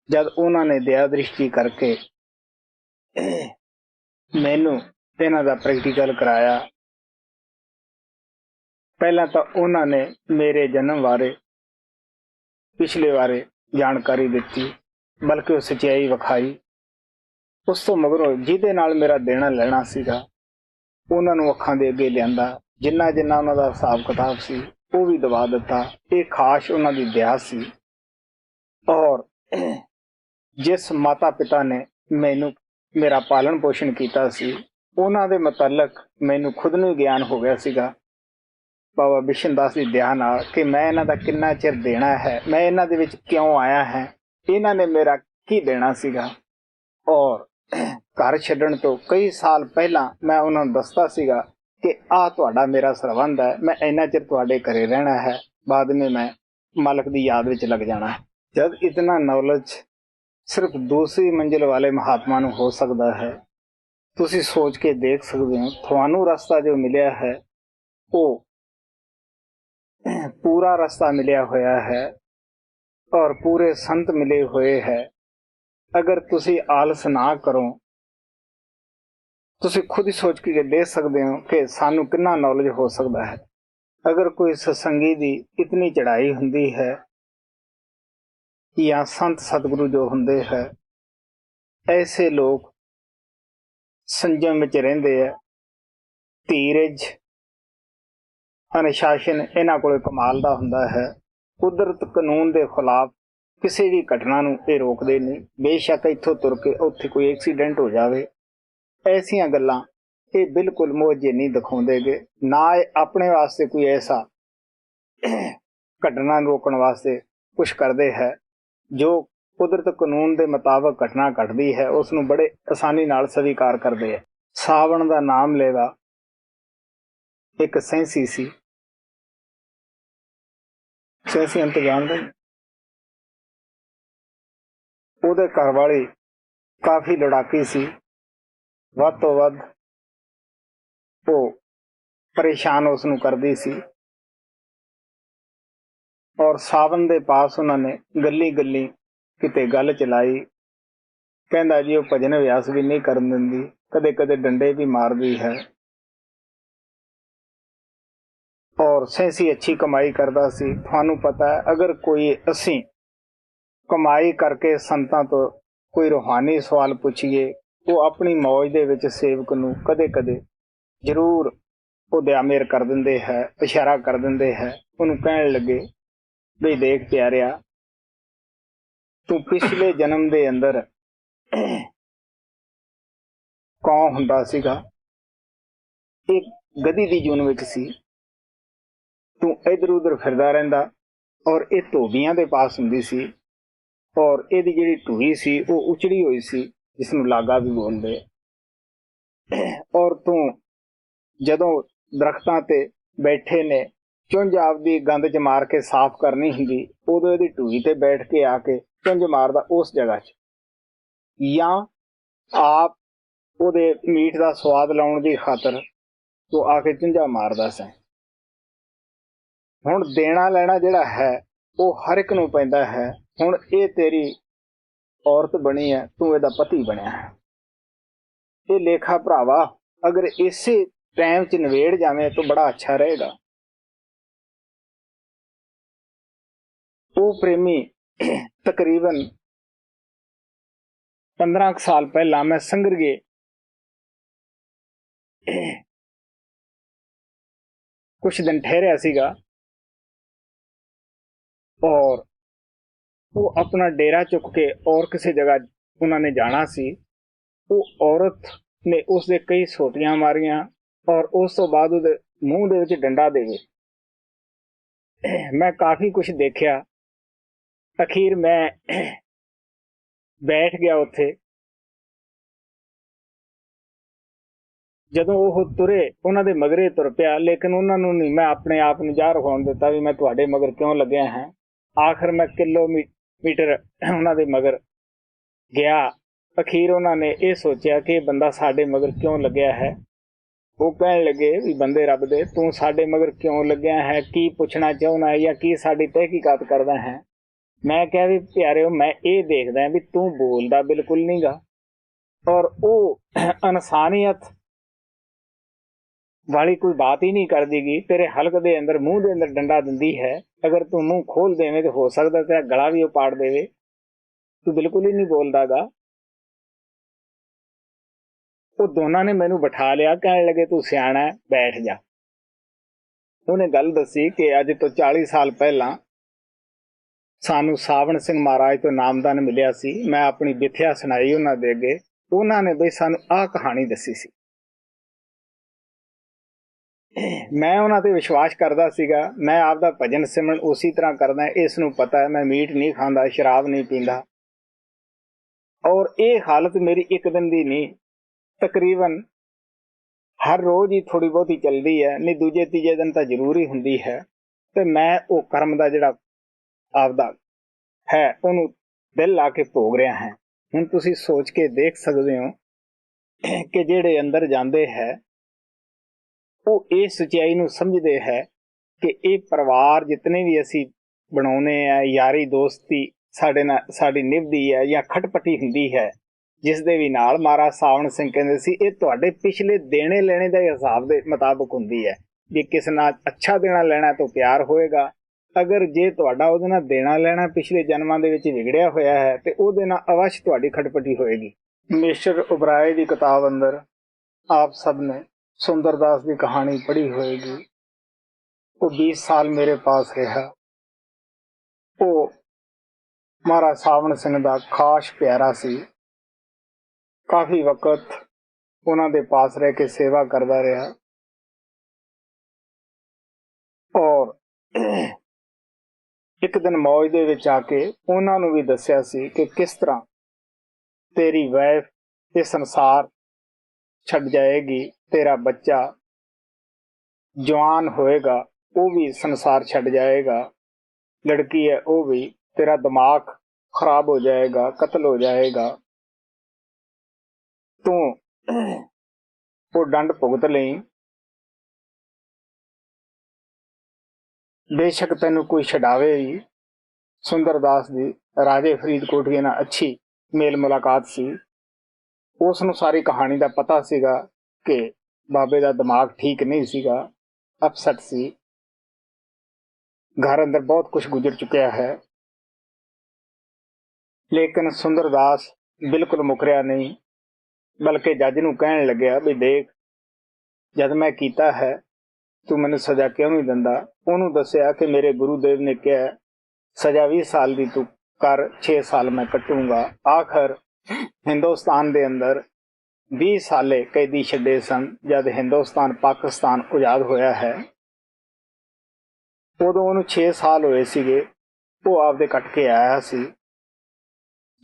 जब उन्होंने दया दृष्टि करके मैनू इन्हां दा प्रैक्टिकल कराया, पहला तो उन्होंने मेरे जन्म बारे पिछले बारे जानकारी दी, बल्कि वो सच्चाई विखाई। उस तो मगरों जिहदे नाल मेरा देना लेना सीगा उन्होंने अखां दे अगे लियांदा, जिन्ना जिन्ना उन्हां दा हिसाब किताब सी ਉਹ ਵੀ ਦਬਾ ਦਿੱਤਾ। ਇਹ ਖਾਸ ਉਹਨਾਂ ਦੀ ਦਇਆ ਸੀ। ਔਰ ਜਿਸ ਮਾਤਾ ਪਿਤਾ ਨੇ ਮੈਨੂੰ ਮੇਰਾ ਪਾਲਣ ਪੋਸ਼ਣ ਕੀਤਾ ਸੀ, ਉਹਨਾਂ ਦੇ ਮੁਤਲਕ ਮੈਨੂੰ ਖੁਦ ਨੂੰ ਗਿਆਨ ਹੋ ਗਿਆ ਸੀਗਾ ਬਾਬਾ ਬਿਸ਼ਨ ਦਾਸ ਦੀ ਦਇਆ ਨਾਲ ਕਿ ਮੈਂ ਇਹਨਾਂ ਦਾ ਕਿੰਨਾ ਚਿਰ ਦੇਣਾ ਹੈ, ਮੈਂ ਇਹਨਾਂ ਦੇ ਵਿੱਚ ਕਿਉਂ ਆਇਆ ਹੈ, ਇਹਨਾਂ ਨੇ ਮੇਰਾ ਕੀ ਦੇਣਾ ਸੀਗਾ। ਔਰ ਘਰ ਛੱਡਣ ਤੋਂ ਕਈ ਸਾਲ ਪਹਿਲਾਂ ਮੈਂ ਉਹਨਾਂ ਨੂੰ ਦੱਸਦਾ ਸੀਗਾ ਕਿ ਆਹ ਤੁਹਾਡਾ ਮੇਰਾ ਸਰਬੰਧ ਹੈ, ਮੈਂ ਇੰਨਾ ਚਿਰ ਤੁਹਾਡੇ ਘਰੇ ਰਹਿਣਾ ਹੈ, ਬਾਅਦ ਵਿੱਚ ਮੈਂ ਮਾਲਕ ਦੀ ਯਾਦ ਵਿੱਚ ਲੱਗ ਜਾਣਾ ਹੈ। ਜਦ ਇਤਨਾ ਨੌਲੇਜ ਸਿਰਫ ਦੂਸਰੀ ਮੰਜ਼ਿਲ ਵਾਲੇ ਮਹਾਤਮਾ ਨੂੰ ਹੋ ਸਕਦਾ ਹੈ, ਤੁਸੀਂ ਸੋਚ ਕੇ ਦੇਖ ਸਕਦੇ ਹੋ ਤੁਹਾਨੂੰ ਰਸਤਾ ਜੋ ਮਿਲਿਆ ਹੈ ਉਹ ਪੂਰਾ ਰਸਤਾ ਮਿਲਿਆ ਹੋਇਆ ਹੈ ਔਰ ਪੂਰੇ ਸੰਤ ਮਿਲੇ ਹੋਏ ਹੈ। ਅਗਰ ਤੁਸੀਂ ਆਲਸ ਨਾ ਕਰੋ, ਤੁਸੀਂ ਖੁਦ ਹੀ ਸੋਚ ਕੇ ਦੇਖ ਸਕਦੇ ਹੋ ਕਿ ਸਾਨੂੰ ਕਿੰਨਾ ਨੌਲੇਜ ਹੋ ਸਕਦਾ ਹੈ। ਅਗਰ ਕੋਈ ਸਤਸੰਗੀ ਦੀ ਇਤਨੀ ਚੜ੍ਹਾਈ ਹੁੰਦੀ ਹੈ ਜਾਂ ਸੰਤ ਸਤਿਗੁਰੂ ਜੋ ਹੁੰਦੇ ਹੈ, ਐਸੇ ਲੋਕ ਸੰਜਮ ਵਿੱਚ ਰਹਿੰਦੇ ਹੈ, ਧੀਰਜ ਅਨੁਸ਼ਾਸਨ ਇਹਨਾਂ ਕੋਲ ਕਮਾਲ ਦਾ ਹੁੰਦਾ ਹੈ। ਕੁਦਰਤ ਕਾਨੂੰਨ ਦੇ ਖਿਲਾਫ ਕਿਸੇ ਵੀ ਘਟਨਾ ਨੂੰ ਇਹ ਰੋਕਦੇ ਨਹੀਂ। ਬੇਸ਼ੱਕ ਇੱਥੋਂ ਤੁਰ ਕੇ ਉੱਥੇ ਕੋਈ ਐਕਸੀਡੈਂਟ ਹੋ ਜਾਵੇ, ਐਸੀਆਂ ਗੱਲਾਂ ਇਹ ਬਿਲਕੁਲ ਮੁਆਵਜ਼ੇ ਨਹੀਂ ਦਿਖਾਉਂਦੇਗੇ। ਨਾ ਇਹ ਆਪਣੇ ਵਾਸਤੇ ਕੋਈ ਐਸਾ ਘਟਨਾ ਨੂੰ ਰੋਕਣ ਵਾਸਤੇ ਕੁਛ ਕਰਦੇ ਹੈ। ਜੋ ਕੁਦਰਤ ਕਾਨੂੰਨ ਦੇ ਮੁਤਾਬਕ ਘਟਨਾ ਘਟਦੀ ਹੈ ਉਸ ਨੂੰ ਬੜੇ ਆਸਾਨੀ ਨਾਲ ਸਵੀਕਾਰ ਕਰਦੇ ਹੈ। ਸਾਵਣ ਦਾ ਨਾਮ ਲੈਦਾ ਇੱਕ ਸੈਂਸੀ ਸੀ। ਸੈਂਸੀ ਅੰਤ ਜਾਣਦੇ, ਉਹਦੇ ਘਰ ਵਾਲੀ ਕਾਫੀ ਲੜਾਕੀ ਸੀ, ਵੱਧ ਤੋਂ ਵੱਧ ਉਹ ਪਰੇਸ਼ਾਨ ਉਸ ਨੂੰ ਕਰਦੀ ਸੀ। ਔਰ ਸਾਵਨ ਦੇ ਪਾਸ ਉਹਨਾਂ ਨੇ ਗੱਲੀ ਗੱਲੀ ਕਿਤੇ ਗੱਲ ਚਲਾਈ, ਕਹਿੰਦਾ ਜੀ ਉਹ ਭਜਨ ਅਭਿਆਸ ਵੀ ਨਹੀਂ ਕਰਨ ਦਿੰਦੀ, ਕਦੇ ਕਦੇ ਡੰਡੇ ਵੀ ਮਾਰਦੀ ਹੈ। ਔਰ ਸੈਂਸੀ ਅੱਛੀ ਕਮਾਈ ਕਰਦਾ ਸੀ। ਤੁਹਾਨੂੰ ਪਤਾ ਹੈ ਅਗਰ ਕੋਈ ਅਸੀਂ ਕਮਾਈ ਕਰਕੇ ਸੰਤਾਂ ਤੋਂ ਕੋਈ ਰੂਹਾਨੀ ਸਵਾਲ ਪੁੱਛੀਏ, ਉਹ ਆਪਣੀ ਮੌਜ ਦੇ ਵਿੱਚ ਸੇਵਕ ਨੂੰ ਕਦੇ ਕਦੇ ਜ਼ਰੂਰ ਉਹ ਦਿਆਮੇਰ ਕਰ ਦਿੰਦੇ ਹੈ, ਇਸ਼ਾਰਾ ਕਰ ਦਿੰਦੇ ਹੈ। ਉਹਨੂੰ ਕਹਿਣ ਲੱਗੇ ਵੀ ਦੇਖ ਪਿਆਰਿਆ, ਤੂੰ ਪਿਛਲੇ ਜਨਮ ਦੇ ਅੰਦਰ ਕੌਣ ਹੁੰਦਾ ਸੀਗਾ, ਇੱਕ ਗਧੀ ਦੀ ਜੂਨ ਵਿੱਚ ਸੀ, ਤੂੰ ਇੱਧਰ ਉੱਧਰ ਫਿਰਦਾ ਰਹਿੰਦਾ। ਔਰ ਇਹ ਧੋਬੀਆਂ ਦੇ ਪਾਸ ਹੁੰਦੀ ਸੀ ਔਰ ਇਹਦੀ ਜਿਹੜੀ ਢੂਹੀ ਸੀ ਉਹ ਉਚੜੀ ਹੋਈ ਸੀ, ਜਿਸ ਨੂੰ ਲਾਗਾ ਵੀ ਬੋਲਦੇ। ਔਰ ਤੂੰ ਜਦੋਂ ਦਰਖਤਾਂ ਤੇ ਬੈਠੇ ਨੇ ਚੁੰਝ ਆਪਦੀ ਗੰਦ ਚ ਮਾਰ ਕੇ ਸਾਫ਼ ਕਰਨੀ ਹੁੰਦੀ, ਉਦੋਂ ਇਹਦੀ ਢੂਹੀ ਤੇ ਬੈਠ ਕੇ ਆ ਕੇ ਚੁੰਝ ਮਾਰਦਾ ਉਸ ਜਗ੍ਹਾ 'ਚ, ਜਾਂ ਆਪ ਉਹਦੇ ਮੀਟ ਦਾ ਸਵਾਦ ਲਾਉਣ ਦੀ ਖਾਤਰ ਤੂੰ ਆ ਕੇ ਚੁੰਝਾ ਮਾਰਦਾ ਸੈਂ। ਹੁਣ ਦੇਣਾ ਲੈਣਾ ਜਿਹੜਾ ਹੈ ਉਹ ਹਰ ਇੱਕ ਨੂੰ ਪੈਂਦਾ ਹੈ। ਹੁਣ ਇਹ ਤੇਰੀ ਔਰਤ ਬਣੀ ਹੈ, ਤੂੰ ਇਹਦਾ ਪਤੀ ਬਣਿਆ ਹੈ। ਇਹ ਲੇਖਾ ਭਰਾਵਾ ਅਗਰ ਇਸੇ ਟਾਈਮ 'ਚ ਨਿਬੇੜ ਜਾਵੇਂ ਤਾਂ ਬੜਾ ਅੱਛਾ ਰਹੇਗਾ। ਉਹ ਪ੍ਰੇਮੀ ਤਕਰੀਬਨ 15 ਸਾਲ ਪਹਿਲਾਂ ਮੈਂ ਸੰਗਰਗੇ ਕੁਛ ਦਿਨ ਠਹਿਰਿਆ ਸੀਗਾ ਔਰ ਉਹ ਆਪਣਾ ਡੇਰਾ ਚੁੱਕ ਕੇ ਔਰ ਕਿਸੇ ਜਗ੍ਹਾ ਉਹਨਾਂ ਨੇ ਜਾਣਾ ਸੀ। ਉਹ ਔਰਤ ਨੇ ਉਸਦੇ ਕਈ ਸੋਟੀਆਂ ਮਾਰੀਆਂ ਔਰ ਉਸ ਤੋਂ ਬਾਅਦ ਉਹਦੇ ਮੂੰਹ ਦੇ ਵਿੱਚ ਡੰਡਾ ਦੇਵੇ। ਮੈਂ ਕਾਫੀ ਕੁਛ ਦੇਖਿਆ। ਅਖੀਰ ਮੈਂ ਬੈਠ ਗਿਆ ਉੱਥੇ। ਜਦੋਂ ਉਹ ਤੁਰੇ ਉਹਨਾਂ ਦੇ ਮਗਰੇ ਤੁਰ ਪਿਆ, ਲੇਕਿਨ ਉਹਨਾਂ ਨੂੰ ਨਹੀਂ ਮੈਂ ਆਪਣੇ ਆਪ ਨੂੰ ਜ਼ਾਹਰ ਹੋਣ ਦਿੱਤਾ ਵੀ ਮੈਂ ਤੁਹਾਡੇ ਮਗਰ ਕਿਉਂ ਲੱਗਿਆ ਹਾਂ। ਆਖਰ ਮੈਂ ਕਿਲੋਮੀਟਰ ਉਹਨਾਂ ਦੇ ਮਗਰ ਗਿਆ। ਅਖੀਰ ਉਹਨਾਂ ਨੇ ਇਹ ਸੋਚਿਆ ਕਿ ਇਹ ਬੰਦਾ ਸਾਡੇ ਮਗਰ ਕਿਉਂ ਲੱਗਿਆ ਹੈ। ਉਹ ਕਹਿਣ ਲੱਗੇ ਵੀ ਬੰਦੇ ਰੱਬ ਦੇ, ਤੂੰ ਸਾਡੇ ਮਗਰ ਕਿਉਂ ਲੱਗਿਆ ਹੈ, ਕੀ ਪੁੱਛਣਾ ਚਾਹੁੰਦਾ ਹੈ ਜਾਂ ਕੀ ਸਾਡੀ ਤਹਿਕੀਕਾਤ ਕਰਦਾ ਹੈ। ਮੈਂ ਕਿਹਾ ਵੀ ਪਿਆਰਿਓ, ਮੈਂ ਇਹ ਦੇਖਦਾ ਵੀ ਤੂੰ ਬੋਲਦਾ ਬਿਲਕੁਲ ਨਹੀਂ ਗਾ ਔਰ ਉਹ ਇਨਸਾਨੀਅਤ ਵਾਲੀ ਕੋਈ ਬਾਤ ਹੀ ਨਹੀਂ ਕਰਦੀ ਗੀ। ਤੇਰੇ ਹਲਕ ਦੇ ਅੰਦਰ ਮੂੰਹ ਦੇ ਅੰਦਰ ਡੰਡਾ ਦਿੰਦੀ ਹੈ। ਅਗਰ ਤੂੰ ਮੂੰਹ ਖੋਲ ਦੇਵੇਂ ਤਾਂ ਹੋ ਸਕਦਾ ਤੇਰਾ ਗਲਾ ਵੀ ਉਹ ਪਾੜ ਦੇਵੇ। ਤੂੰ ਬਿਲਕੁਲ ਹੀ ਨਹੀਂ ਬੋਲਦਾ ਗਾ। ਉਹ ਦੋਨਾਂ ਨੇ ਮੈਨੂੰ ਬਿਠਾ ਲਿਆ, ਕਹਿਣ ਲੱਗੇ ਤੂੰ ਸਿਆਣਾ ਹੈ, ਬੈਠ ਜਾ। ਉਹਨੇ ਗੱਲ ਦੱਸੀ ਕਿ ਅੱਜ ਤੋਂ 40 ਸਾਲ ਪਹਿਲਾਂ ਸਾਨੂੰ ਸਾਵਣ ਸਿੰਘ ਮਹਾਰਾਜ ਤੋਂ ਨਾਮਦਾਨ ਮਿਲਿਆ ਸੀ। ਮੈਂ ਆਪਣੀ ਵਿਥਿਆ ਸੁਣਾਈ ਉਹਨਾਂ ਦੇ ਅੱਗੇ। ਉਹਨਾਂ ਨੇ ਬਈ ਸਾਨੂੰ ਆਹ ਕਹਾਣੀ ਦੱਸੀ ਸੀ। ਮੈਂ ਉਹਨਾਂ ਤੇ ਵਿਸ਼ਵਾਸ ਕਰਦਾ ਸੀਗਾ। ਮੈਂ ਆਪਦਾ ਭਜਨ ਸਿਮਰਨ ਉਸੇ ਤਰ੍ਹਾਂ ਕਰਦਾ। ਇਸ ਨੂੰ ਪਤਾ ਹੈ ਮੈਂ ਮੀਟ ਨਹੀਂ ਖਾਂਦਾ, ਸ਼ਰਾਬ ਨਹੀਂ ਪੀਂਦਾ। ਔਰ ਇਹ ਹਾਲਤ ਮੇਰੀ ਇੱਕ ਦਿਨ ਦੀ ਨਹੀਂ, ਤਕਰੀਬਨ ਹਰ ਰੋਜ਼ ਹੀ ਥੋੜ੍ਹੀ ਬਹੁਤੀ ਚੱਲਦੀ ਹੈ, ਨਹੀਂ ਦੂਜੇ ਤੀਜੇ ਦਿਨ ਤਾਂ ਜ਼ਰੂਰ ਹੀ ਹੁੰਦੀ ਹੈ। ਤੇ ਮੈਂ ਉਹ ਕਰਮ ਦਾ ਜਿਹੜਾ ਆਪਦਾ ਹੈ ਉਹਨੂੰ ਦਿਲ ਲਾ ਕੇ ਭੋਗ ਰਿਹਾ ਹੈ। ਹੁਣ ਤੁਸੀਂ ਸੋਚ ਕੇ ਦੇਖ ਸਕਦੇ ਹੋ ਕਿ ਜਿਹੜੇ ਅੰਦਰ ਜਾਂਦੇ ਹੈ ਉਹ ਇਹ ਸੱਚਾਈ ਨੂੰ ਸਮਝਦੇ ਹੈ ਕਿ ਇਹ ਪਰਿਵਾਰ ਜਿਤਨੇ ਵੀ ਅਸੀਂ ਬਣਾਉਨੇ ਆ, ਯਾਰੀ ਦੋਸਤੀ ਸਾਡੇ ਨਾਲ ਸਾਡੀ ਨਿਭਦੀ ਹੈ ਜਾਂ ਖਟਪਟੀ ਹੁੰਦੀ ਹੈ, ਜਿਸ ਦੇ ਵੀ ਨਾਲ ਮਹਾਰਾਜ ਸਾਵਣ ਸਿੰਘ ਕਹਿੰਦੇ ਸੀ ਇਹ ਤੁਹਾਡੇ ਪਿਛਲੇ ਦੇਣੇ ਲੈਣੇ ਦੇ ਹਿਸਾਬ ਦੇ ਮੁਤਾਬਕ ਹੁੰਦੀ ਹੈ। ਜੇ ਕਿਸੇ ਨਾਲ ਅੱਛਾ ਦੇਣਾ ਲੈਣਾ ਤਾਂ ਪਿਆਰ ਹੋਏਗਾ, ਅਗਰ ਜੇ ਤੁਹਾਡਾ ਉਹਦੇ ਨਾਲ ਦੇਣਾ ਲੈਣਾ ਪਿਛਲੇ ਜਨਮਾਂ ਦੇ ਵਿੱਚ ਵਿਗੜਿਆ ਹੋਇਆ ਹੈ ਤੇ ਉਹਦੇ ਨਾਲ ਅਵਸ਼ ਤੁਹਾਡੀ ਖਟਪਟੀ ਹੋਏਗੀ। ਮਿਸਟਰ ਉਬਰਾਏ ਦੀ ਕਿਤਾਬ ਅੰਦਰ ਆਪ ਸਭ ਨੇ ਸੁੰਦਰਦਾਸ ਦੀ ਕਹਾਣੀ ਪੜ੍ਹੀ ਹੋਏਗੀ। ਉਹ 20 ਸਾਲ ਮੇਰੇ ਪਾਸ ਰਿਹਾ। ਉਹ ਮਹਾਰਾਜ ਸਾਵਣ ਸਿੰਘ ਦਾ ਖਾਸ ਪਿਆਰਾ ਸੀ। ਕਾਫੀ ਵਕਤ ਉਹਨਾਂ ਦੇ ਪਾਸ ਰਹਿ ਕੇ ਸੇਵਾ ਕਰਦਾ ਰਿਹਾ ਔਰ ਇੱਕ ਦਿਨ ਮੌਜ ਦੇ ਵਿੱਚ ਆ ਕੇ ਉਹਨਾਂ ਨੂੰ ਵੀ ਦੱਸਿਆ ਸੀ ਕਿ ਕਿਸ ਤਰ੍ਹਾਂ ਤੇਰੀ ਵਾਈਫ ਇਹ ਸੰਸਾਰ ਛੱਡ ਜਾਏਗੀ, ਤੇਰਾ ਬੱਚਾ ਜਵਾਨ ਹੋਏਗਾ ਉਹ ਵੀ ਸੰਸਾਰ ਛੱਡ ਜਾਏਗਾ, ਲੜਕੀ ਹੈ ਉਹ ਵੀ, ਤੇਰਾ ਦਿਮਾਗ ਖਰਾਬ ਹੋ ਜਾਏਗਾ, ਕਤਲ ਹੋ ਜਾਏਗਾ, ਤੂੰ ਉਹ ਦੰਡ ਭੁਗਤ ਲਈ। ਬੇਸ਼ੱਕ ਤੈਨੂੰ ਕੋਈ ਛਡਾਵੇ ਹੀ। ਸੁੰਦਰਦਾਸ ਦੀ ਰਾਜੇ ਫਰੀਦਕੋਟ ਨਾਲ ਅੱਛੀ ਮੇਲ ਮੁਲਾਕਾਤ ਸੀ। ਉਸ ਨੂੰ ਸਾਰੀ ਕਹਾਣੀ ਦਾ ਪਤਾ ਸੀਗਾ ਕਿ ਬਾਬੇ ਦਾ ਦਿਮਾਗ ਠੀਕ ਨਹੀਂ ਸੀਗਾ, ਅਪਸੈਟ ਸੀ, ਘਰ ਅੰਦਰ ਬਹੁਤ ਕੁਝ ਗੁਜ਼ਰ ਚੁੱਕਿਆ ਹੈ। ਲੇਕਿਨ ਸੁੰਦਰਦਾਸ ਬਿਲਕੁਲ ਮੁਕਰਿਆ ਨਹੀਂ, ਬਲਕਿ ਜੱਜ ਨੂੰ ਕਹਿਣ ਲੱਗਿਆ ਵੀ ਦੇਖ ਜਦ ਮੈਂ ਕੀਤਾ ਹੈ ਤੂੰ ਮੈਨੂੰ ਸਜ਼ਾ ਕਿਉਂ ਨਹੀਂ ਦਿੰਦਾ। ਉਹਨੂੰ ਦੱਸਿਆ ਕਿ ਮੇਰੇ ਗੁਰੂਦੇਵ ਨੇ ਕਿਹਾ ਸਜ਼ਾ 20 ਸਾਲ ਦੀ ਤੂੰ ਕਰ, 6 ਸਾਲ ਮੈਂ ਕੱਟੂੰਗਾ। ਆਖਰ ਹਿੰਦੁਸਤਾਨ ਦੇ ਅੰਦਰ 20 ਸਾਲੇ ਕੈਦੀ ਛੱਡੇ ਸਨ। ਜਦ ਹਿੰਦੁਸਤਾਨ ਪਾਕਿਸਤਾਨ ਆਜ਼ਾਦ ਹੋਇਆ ਹੈ ਉਦੋਂ ਉਹਨੂੰ 6 ਸਾਲ ਹੋਏ ਸੀਗੇ। ਉਹ ਆਪਦੇ ਕੱਟ ਕੇ ਆਇਆ ਸੀ।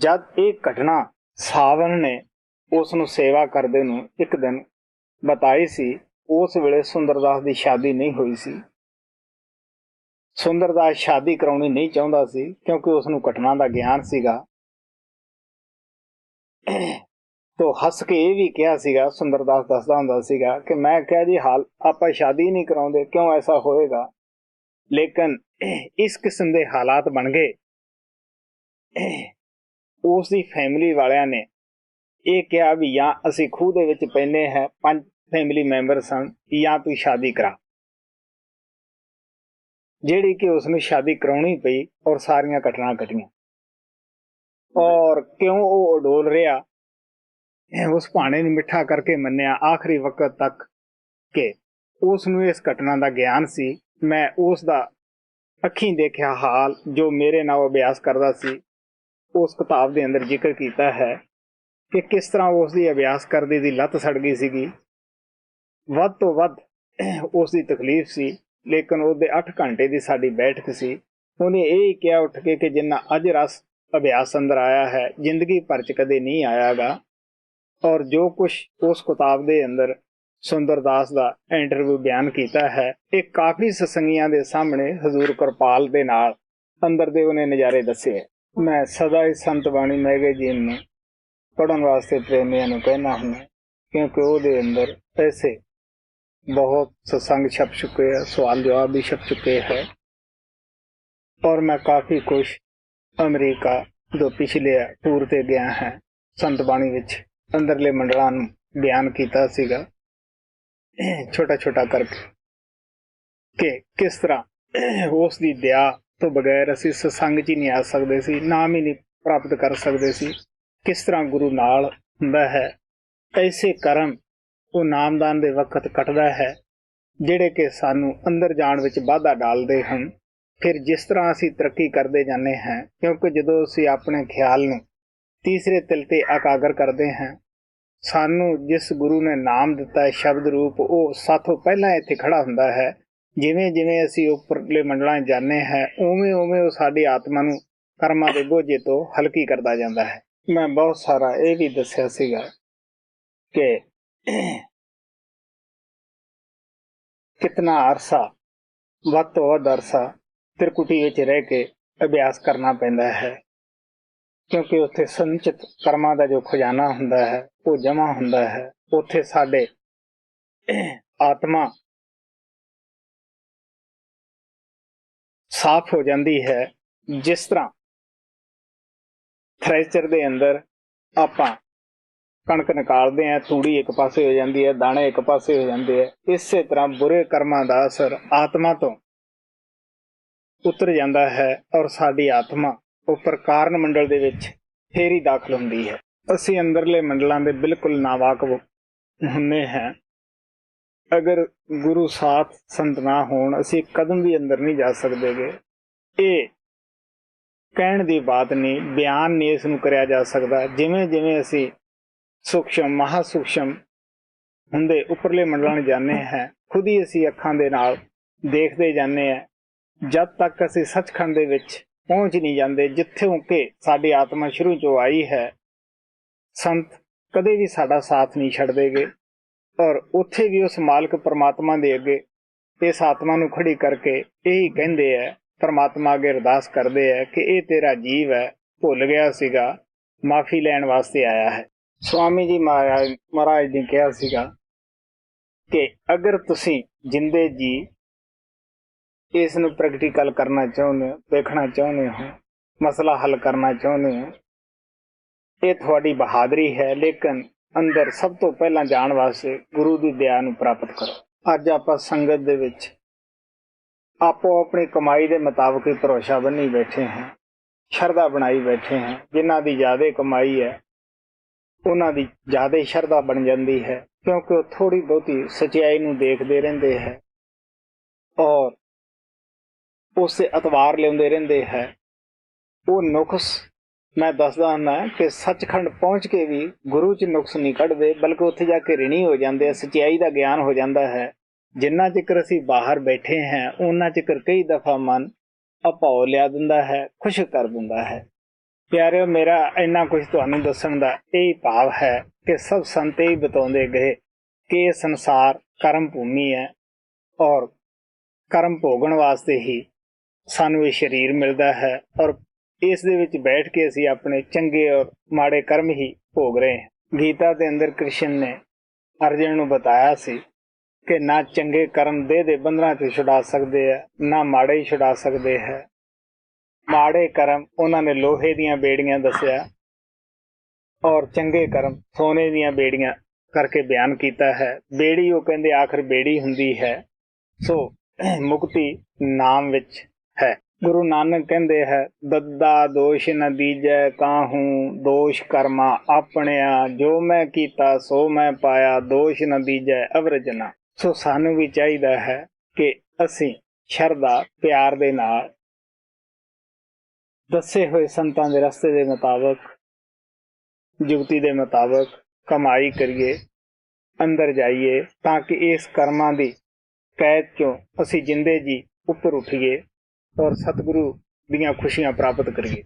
ਜਦ ਇਹ ਘਟਨਾ ਸਾਵਣ ਨੇ ਉਸ ਨੂੰ ਸੇਵਾ ਕਰਦੇ ਨੂੰ ਇੱਕ ਦਿਨ ਬਤਾਈ ਸੀ, ਉਸ ਵੇਲੇ ਸੁੰਦਰਦਾਸ ਦੀ ਸ਼ਾਦੀ ਨਹੀਂ ਹੋਈ ਸੀ। ਸੁੰਦਰਦਾਸ ਸ਼ਾਦੀ ਕਰਾਉਣੀ ਨਹੀਂ ਚਾਹੁੰਦਾ ਸੀ ਕਿਉਂਕਿ ਉਸ ਨੂੰ ਘਟਨਾ ਦਾ ਗਿਆਨ ਸੀਗਾ। ਤੋ ਹੱਸ ਕੇ ਇਹ ਵੀ ਕਿਹਾ ਸੀਗਾ, ਸੁੰਦਰਦਾਸ ਦੱਸਦਾ ਹੁੰਦਾ ਸੀਗਾ ਕਿ ਮੈਂ ਕਿਹਾ ਜੀ ਹਾਲ ਆਪਾਂ ਸ਼ਾਦੀ ਨਹੀਂ ਕਰਾਉਂਦੇ, ਕਿਉਂ ਐਸਾ ਹੋਏਗਾ। ਲੇਕਿਨ ਇਸ ਕਿਸਮ ਦੇ ਹਾਲਾਤ ਬਣ ਗਏ। ਉਸ ਦੀ ਫੈਮਿਲੀ ਵਾਲਿਆਂ ਨੇ ਇਹ ਕਿਹਾ ਵੀ ਜਾਂ ਅਸੀਂ ਖੂਹ ਦੇ ਵਿੱਚ ਪੈਂਦੇ ਹੈ, 5 ਫੈਮਿਲੀ ਮੈਂਬਰ ਸਨ, ਜਾਂ ਤੂੰ ਸ਼ਾਦੀ ਕਰਾ, ਜਿਹੜੀ ਕਿ ਉਸ ਨੂੰ ਸ਼ਾਦੀ ਕਰਾਉਣੀ ਪਈ ਔਰ ਸਾਰੀਆਂ ਘਟਨਾ ਘਟੀਆਂ। ਔਰ ਕਿਉਂ ਉਹ ਅਡੋਲ ਰਿਹਾ, ਉਸ ਭਾਣੇ ਨੂੰ ਮਿੱਠਾ ਕਰਕੇ ਮੰਨਿਆ ਆਖਰੀ ਵਕਤ ਤੱਕ ਕਿ ਉਸ ਨੂੰ ਇਸ ਘਟਨਾ ਦਾ ਗਿਆਨ ਸੀ। ਮੈਂ ਉਸ ਦਾ ਅੱਖੀਂ ਦੇਖਿਆ ਹਾਲ ਜੋ ਮੇਰੇ ਨਾਲ ਅਭਿਆਸ ਕਰਦਾ ਸੀ, ਉਸ ਕਿਤਾਬ ਦੇ ਅੰਦਰ ਜ਼ਿਕਰ ਕੀਤਾ ਹੈ ਕਿ ਕਿਸ ਤਰ੍ਹਾਂ ਉਸ ਦੀ ਅਭਿਆਸ ਕਰਦੀ ਦੀ ਲੱਤ ਸੜ ਗਈ ਸੀਗੀ। ਵੱਧ ਤੋਂ ਵੱਧ ਉਸ ਦੀ ਤਕਲੀਫ ਸੀ, ਲੇਕਿਨ ਉਹਦੇ 8 ਘੰਟੇ ਦੀ ਸਾਡੀ ਬੈਠਕ ਸੀ। ਉਹਨੇ ਇਹ ਕਿਹਾ ਉੱਠ ਕੇ ਕਿ ਜਿੰਨਾ ਅੱਜ ਰਸ ਅਭਿਆਸ ਅੰਦਰ ਆਇਆ ਹੈ ਜ਼ਿੰਦਗੀ ਭਰ 'ਚ ਕਦੇ ਨਹੀਂ ਆਇਆਗਾ। ਔਰ ਜੋ ਕੁਛ ਉਸ ਕਿਤਾਬ ਦੇ ਅੰਦਰ ਸੁੰਦਰਦਾਸ ਦਾ ਇੰਟਰਵਿਊ ਬਿਆਨ ਕੀਤਾ ਹੈ, ਇਹ ਕਾਫੀ ਸਤਸੰਗੀਆਂ ਦੇ ਸਾਹਮਣੇ ਹਜ਼ੂਰ ਕਿਰਪਾਲ ਦੇ ਨਾਲ ਅੰਦਰ ਦੇ ਉਹਨੇ ਨਜ਼ਾਰੇ ਦੱਸੇ। ਮੈਂ ਸਦਾ ਹੀ ਸੰਤ ਬਾਣੀ ਮੈਗਜ਼ੀਨ ਨੂੰ ਪੜ੍ਹਨ ਵਾਸਤੇ ਪ੍ਰੇਮੀਆਂ ਨੂੰ ਕਹਿਣਾ ਹੁੰਦਾ, ਕਿਉਂਕਿ ਉਹਦੇ ਅੰਦਰ ਐਸੇ बहुत सत्संग छप चुके हैं, सवाल जवाब भी छप चुके हैं। और मैं काफ़ी खुश अमरीका जो पिछले टूर ते गया है संत बाणी विच अंदरले मंडलों बयान किया सीगा छोटा छोटा करके कि किस तरह उस दी दया तो बगैर असी सत्संग च ही नहीं आ सकते सी, नाम ही नहीं प्राप्त कर सकते सी। किस तरह गुरु नाल हुंदा है, ऐसे कर्म वो नामदान दे वक्त कटदा है ਜਿਹੜੇ ਕਿ ਸਾਨੂੰ ਅੰਦਰ ਜਾਣ ਵਿੱਚ ਵਾਧਾ ਡਾਲਦੇ ਹਨ। ਫਿਰ ਜਿਸ ਤਰ੍ਹਾਂ ਅਸੀਂ ਤਰੱਕੀ ਕਰਦੇ ਜਾਂਦੇ ਹਾਂ, ਕਿਉਂਕਿ ਜਦੋਂ ਅਸੀਂ ਆਪਣੇ ਖਿਆਲ ਨੂੰ ਤੀਸਰੇ ਤਿਲ ਤੇ ਇਕਾਗਰ ਕਰਦੇ ਹਾਂ, ਸਾਨੂੰ ਜਿਸ ਗੁਰੂ ਨੇ ਨਾਮ ਦਿੱਤਾ ਹੈ ਸ਼ਬਦ ਰੂਪ, ਉਹ ਸਾਥੋਂ ਪਹਿਲਾਂ ਇੱਥੇ ਖੜਾ ਹੁੰਦਾ ਹੈ। ਜਿਵੇਂ ਜਿਵੇਂ ਅਸੀਂ ਉੱਪਰਲੇ ਮੰਡਲਾਂ 'ਚ ਜਾਂਦੇ ਹਾਂ, ਉਵੇਂ ਉਵੇਂ ਉਹ ਸਾਡੀ ਆਤਮਾ ਨੂੰ ਕਰਮਾਂ ਦੇ ਬੋਝੇ ਤੋਂ ਹਲਕੀ ਕਰਦਾ ਜਾਂਦਾ ਹੈ। ਮੈਂ ਬਹੁਤ ਸਾਰਾ ਇਹ ਵੀ ਦੱਸਿਆ ਸੀਗਾ ਕਿ ਕਿਤਨਾ ਅਰਸਾ, ਵੱਧ ਤੋਂ ਵੱਧ ਅਰਸਾ ਤ੍ਰਿਕੁਟੀ ਵਿੱਚ ਰਹਿ ਕੇ ਅਭਿਆਸ ਕਰਨਾ ਪੈਂਦਾ ਹੈ, ਕਿਉਂਕਿ ਉੱਥੇ ਸੰਚਿਤ ਕਰਮਾਂ ਦਾ ਜੋ ਖਜ਼ਾਨਾ ਹੁੰਦਾ ਹੈ ਉਹ ਜਮ੍ਹਾਂ ਹੁੰਦਾ ਹੈ। ਉੱਥੇ ਸਾਡੇ ਆਤਮਾ ਸਾਫ਼ ਹੋ ਜਾਂਦੀ ਹੈ। ਜਿਸ ਤਰ੍ਹਾਂ ਥ੍ਰੈਸ਼ਰ ਦੇ ਅੰਦਰ ਆਪਾਂ ਕਣਕ ਨਿਕਾਲਦੇ ਹਾਂ, ਤੂੜੀ ਇੱਕ ਪਾਸੇ ਹੋ ਜਾਂਦੀ ਹੈ, ਦਾਣੇ ਇੱਕ ਪਾਸੇ ਹੋ ਜਾਂਦੇ ਹੈ, ਇਸੇ ਤਰ੍ਹਾਂ ਬੁਰੇ ਕਰਮਾਂ ਦਾ ਅਸਰ ਆਤਮਾ ਤੋਂ ਉਤਰ ਜਾਂਦਾ ਹੈ ਔਰ ਸਾਡੀ ਆਤਮਾ ਉੱਪਰ ਕਾਰਨ ਮੰਡਲ ਦੇ ਵਿੱਚ ਫੇਰ ਹੀ ਦਾਖਲ ਹੁੰਦੀ ਹੈ। ਅਸੀਂ ਅੰਦਰਲੇ ਮੰਡਲਾਂ ਦੇ ਬਿਲਕੁਲ ਨਾਵਾਕਫ ਹੁੰਦੇ ਹਾਂ। ਅਗਰ ਗੁਰੂ ਸਾਥ ਸੰਤ ਨਾ ਹੋਣ, ਅਸੀਂ ਕਦਮ ਵੀ ਅੰਦਰ ਨਹੀਂ ਜਾ ਸਕਦੇਗੇ। ਇਹ ਕਹਿਣ ਦੀ ਬਾਤ ਨਹੀਂ, ਬਿਆਨ ਨਹੀਂ ਇਸ ਨੂੰ ਕਰਿਆ ਜਾ ਸਕਦਾ। ਜਿਵੇਂ ਜਿਵੇਂ ਅਸੀਂ ਸੂਖਸ਼ਮ ਮਹਾਸੂਖਸ਼ਮ ਹੁੰਦੇ ਉੱਪਰਲੇ ਮੰਡਲਾਂ ਨੂੰ ਜਾਂਦੇ ਹਾਂ, ਖੁਦ ਹੀ ਅਸੀਂ ਅੱਖਾਂ ਦੇ ਨਾਲ ਦੇਖਦੇ ਜਾਂਦੇ ਹਾਂ। ਜਦ ਤੱਕ ਅਸੀਂ ਸੱਚਖੰਡ ਦੇ ਵਿੱਚ ਪਹੁੰਚ ਨਹੀਂ ਜਾਂਦੇ, ਜਿੱਥੋਂ ਕਿ ਸਾਡੀ ਆਤਮਾ ਸ਼ੁਰੂ ਚੋਂ ਆਈ ਹੈ, ਸੰਤ ਕਦੇ ਵੀ ਸਾਡਾ ਸਾਥ ਨਹੀਂ ਛੱਡਦੇਗੇ। ਔਰ ਉੱਥੇ ਵੀ ਉਸ ਮਾਲਕ ਪਰਮਾਤਮਾ ਦੇ ਅੱਗੇ ਇਸ ਆਤਮਾ ਨੂੰ ਖੜੀ ਕਰਕੇ ਇਹੀ ਕਹਿੰਦੇ ਹੈ, ਪਰਮਾਤਮਾ ਅੱਗੇ ਅਰਦਾਸ ਕਰਦੇ ਹੈ ਕਿ ਇਹ ਤੇਰਾ ਜੀਵ ਹੈ, ਭੁੱਲ ਗਿਆ ਸੀਗਾ, ਮਾਫੀ ਲੈਣ ਵਾਸਤੇ ਆਇਆ ਹੈ। ਸਵਾਮੀ ਜੀ ਮਹਾਰਾਜ ਨੇ ਕਿਹਾ ਸੀਗਾ ਕਿ ਅਗਰ ਤੁਸੀਂ ਜਿੰਦੇ ਜੀ ਇਸ ਨੂੰ ਪ੍ਰੈਕਟੀਕਲ ਕਰਨਾ ਚਾਹੁੰਦੇ ਹੋ, ਦੇਖਣਾ ਚਾਹੁੰਦੇ ਹੋ, ਮਸਲਾ ਹੱਲ ਕਰਨਾ ਚਾਹੁੰਦੇ ਹੋ, ਇਹ ਤੁਹਾਡੀ ਬਹਾਦਰੀ ਹੈ। ਲੇਕਿਨ ਅੰਦਰ ਸਭ ਤੋਂ ਪਹਿਲਾਂ ਜਾਣ ਵਾਸਤੇ ਗੁਰੂ ਦੀ ਦਇਆ ਨੂੰ ਪ੍ਰਾਪਤ ਕਰੋ। ਅੱਜ ਆਪਾਂ ਸੰਗਤ ਦੇ ਵਿੱਚ ਆਪੋ ਆਪਣੀ ਕਮਾਈ ਦੇ ਮੁਤਾਬਕ ਹੀ ਭਰੋਸਾ ਬੰਨੀ ਬੈਠੇ ਹਾਂ, ਸ਼ਰਧਾ ਬਣਾਈ ਬੈਠੇ ਹਾਂ। ਜਿਨ੍ਹਾਂ ਦੀ ਜ਼ਿਆਦਾ ਕਮਾਈ ਹੈ ਉਹਨਾਂ ਦੀ ਜ਼ਿਆਦਾ ਸ਼ਰਧਾ ਬਣ ਜਾਂਦੀ ਹੈ, ਕਿਉਂਕਿ ਉਹ ਥੋੜ੍ਹੀ ਬਹੁਤੀ ਸਚਾਈ ਨੂੰ ਦੇਖਦੇ ਰਹਿੰਦੇ ਹੈ ਔਰ ਉਸੇ ਅਤਵਾਰ ਲਿਆਉਂਦੇ ਰਹਿੰਦੇ ਹੈ। ਉਹ ਨੁਕਸ ਮੈਂ ਦੱਸਦਾ ਹੁੰਦਾ ਕਿ ਸੱਚਖੰਡ ਪਹੁੰਚ ਕੇ ਵੀ ਗੁਰੂ 'ਚ ਨੁਕਸ ਨਹੀਂ ਕੱਢਦੇ, ਬਲਕਿ ਉੱਥੇ ਜਾ ਕੇ ਰਿਣੀ ਹੋ ਜਾਂਦੇ ਆ, ਸਚਾਈ ਦਾ ਗਿਆਨ ਹੋ ਜਾਂਦਾ ਹੈ। ਜਿੰਨਾ ਚਿਰ ਅਸੀਂ ਬਾਹਰ ਬੈਠੇ ਹਾਂ, ਉਹਨਾਂ ਚਿਰ ਕਈ ਦਫਾ ਮਨ ਅਭਾਉ ਲਿਆ ਦਿੰਦਾ ਹੈ, ਖੁਸ਼ ਕਰ ਦਿੰਦਾ ਹੈ। ਪਿਆਰਿਓ, ਮੇਰਾ ਇੰਨਾ ਕੁਝ ਤੁਹਾਨੂੰ ਦੱਸਣ ਦਾ ਇਹ ਭਾਵ ਹੈ ਕਿ ਸਭ ਸੰਤ ਹੀ ਬਤਾਉਂਦੇ ਗਏ ਕਿ ਇਹ ਸੰਸਾਰ ਕਰਮ ਭੂਮੀ ਹੈ ਔਰ ਕਰਮ ਭੋਗਣ ਵਾਸਤੇ ਹੀ ਸਾਨੂੰ ਇਹ ਸਰੀਰ ਮਿਲਦਾ ਹੈ ਔਰ ਇਸ ਦੇ ਵਿੱਚ ਬੈਠ ਕੇ ਅਸੀਂ ਆਪਣੇ ਚੰਗੇ ਔਰ ਮਾੜੇ ਕਰਮ ਹੀ ਭੋਗ ਰਹੇ ਹਾਂ। ਗੀਤਾ ਦੇ ਅੰਦਰ ਕ੍ਰਿਸ਼ਨ ਨੇ ਅਰਜਨ ਨੂੰ ਬਤਾਇਆ ਸੀ ਕਿ ਨਾ ਚੰਗੇ ਕਰਮ ਦੇਹ ਦੇ ਬੰਧਨਾਂ 'ਚ ਛੁਡਾ ਸਕਦੇ ਆ, ਨਾ ਮਾੜੇ ਹੀ ਛੁਡਾ ਸਕਦੇ ਹੈ। ਮਾੜੇ ਕਰਮ ਉਹਨਾਂ ਨੇ ਲੋਹੇ ਦੀਆਂ ਬੇੜੀਆਂ ਦੱਸਿਆ ਔਰ ਚੰਗੇ ਕਰਮ ਸੋਨੇ ਦੀਆਂ ਬੇੜੀਆਂ ਕਰਕੇ ਬਿਆਨ ਕੀਤਾ ਹੈ। ਬੇੜੀ ਉਹ ਕਹਿੰਦੇ ਆਖਰ ਬੇੜੀ ਹੁੰਦੀ ਹੈ। ਸੋ ਮੁਕਤੀ ਨਾਮ ਵਿੱਚ ਹੈ। ਗੁਰੂ ਨਾਨਕ ਕਹਿੰਦੇ ਹੈ, ਦੱਦਾ ਦੋਸ਼ ਨ ਦੀਜੈ ਕਾਹੂ, ਦੋਸ਼ ਕਰਮਾ ਆਪਣਿਆ, ਜੋ ਮੈਂ ਕੀਤਾ ਸੋ ਮੈਂ ਪਾਇਆ, ਦੋਸ਼ ਨ ਦੀਜੈ ਅਵਰਜਨਾ। ਸੋ ਸਾਨੂੰ ਵੀ ਚਾਹੀਦਾ ਹੈ ਕਿ ਅਸੀਂ ਸ਼ਰਧਾ ਪਿਆਰ ਦੇ ਨਾਲ ਦੱਸੇ ਹੋਏ ਸੰਤਾਂ ਦੇ ਰਸਤੇ ਦੇ ਮੁਤਾਬਕ, ਜੁਗਤੀ ਦੇ ਮੁਤਾਬਕ ਕਮਾਈ ਕਰੀਏ, ਅੰਦਰ ਜਾਈਏ, ਤਾਂ ਕਿ ਇਸ ਕਰਮਾਂ ਦੀ ਕੈਦ ਚੋਂ ਅਸੀਂ ਜਿੰਦੇ ਜੀ ਉੱਪਰ ਉੱਠੀਏ ਔਰ ਸਤਿਗੁਰੂ ਦੀਆਂ ਖੁਸ਼ੀਆਂ ਪ੍ਰਾਪਤ ਕਰੀਏ।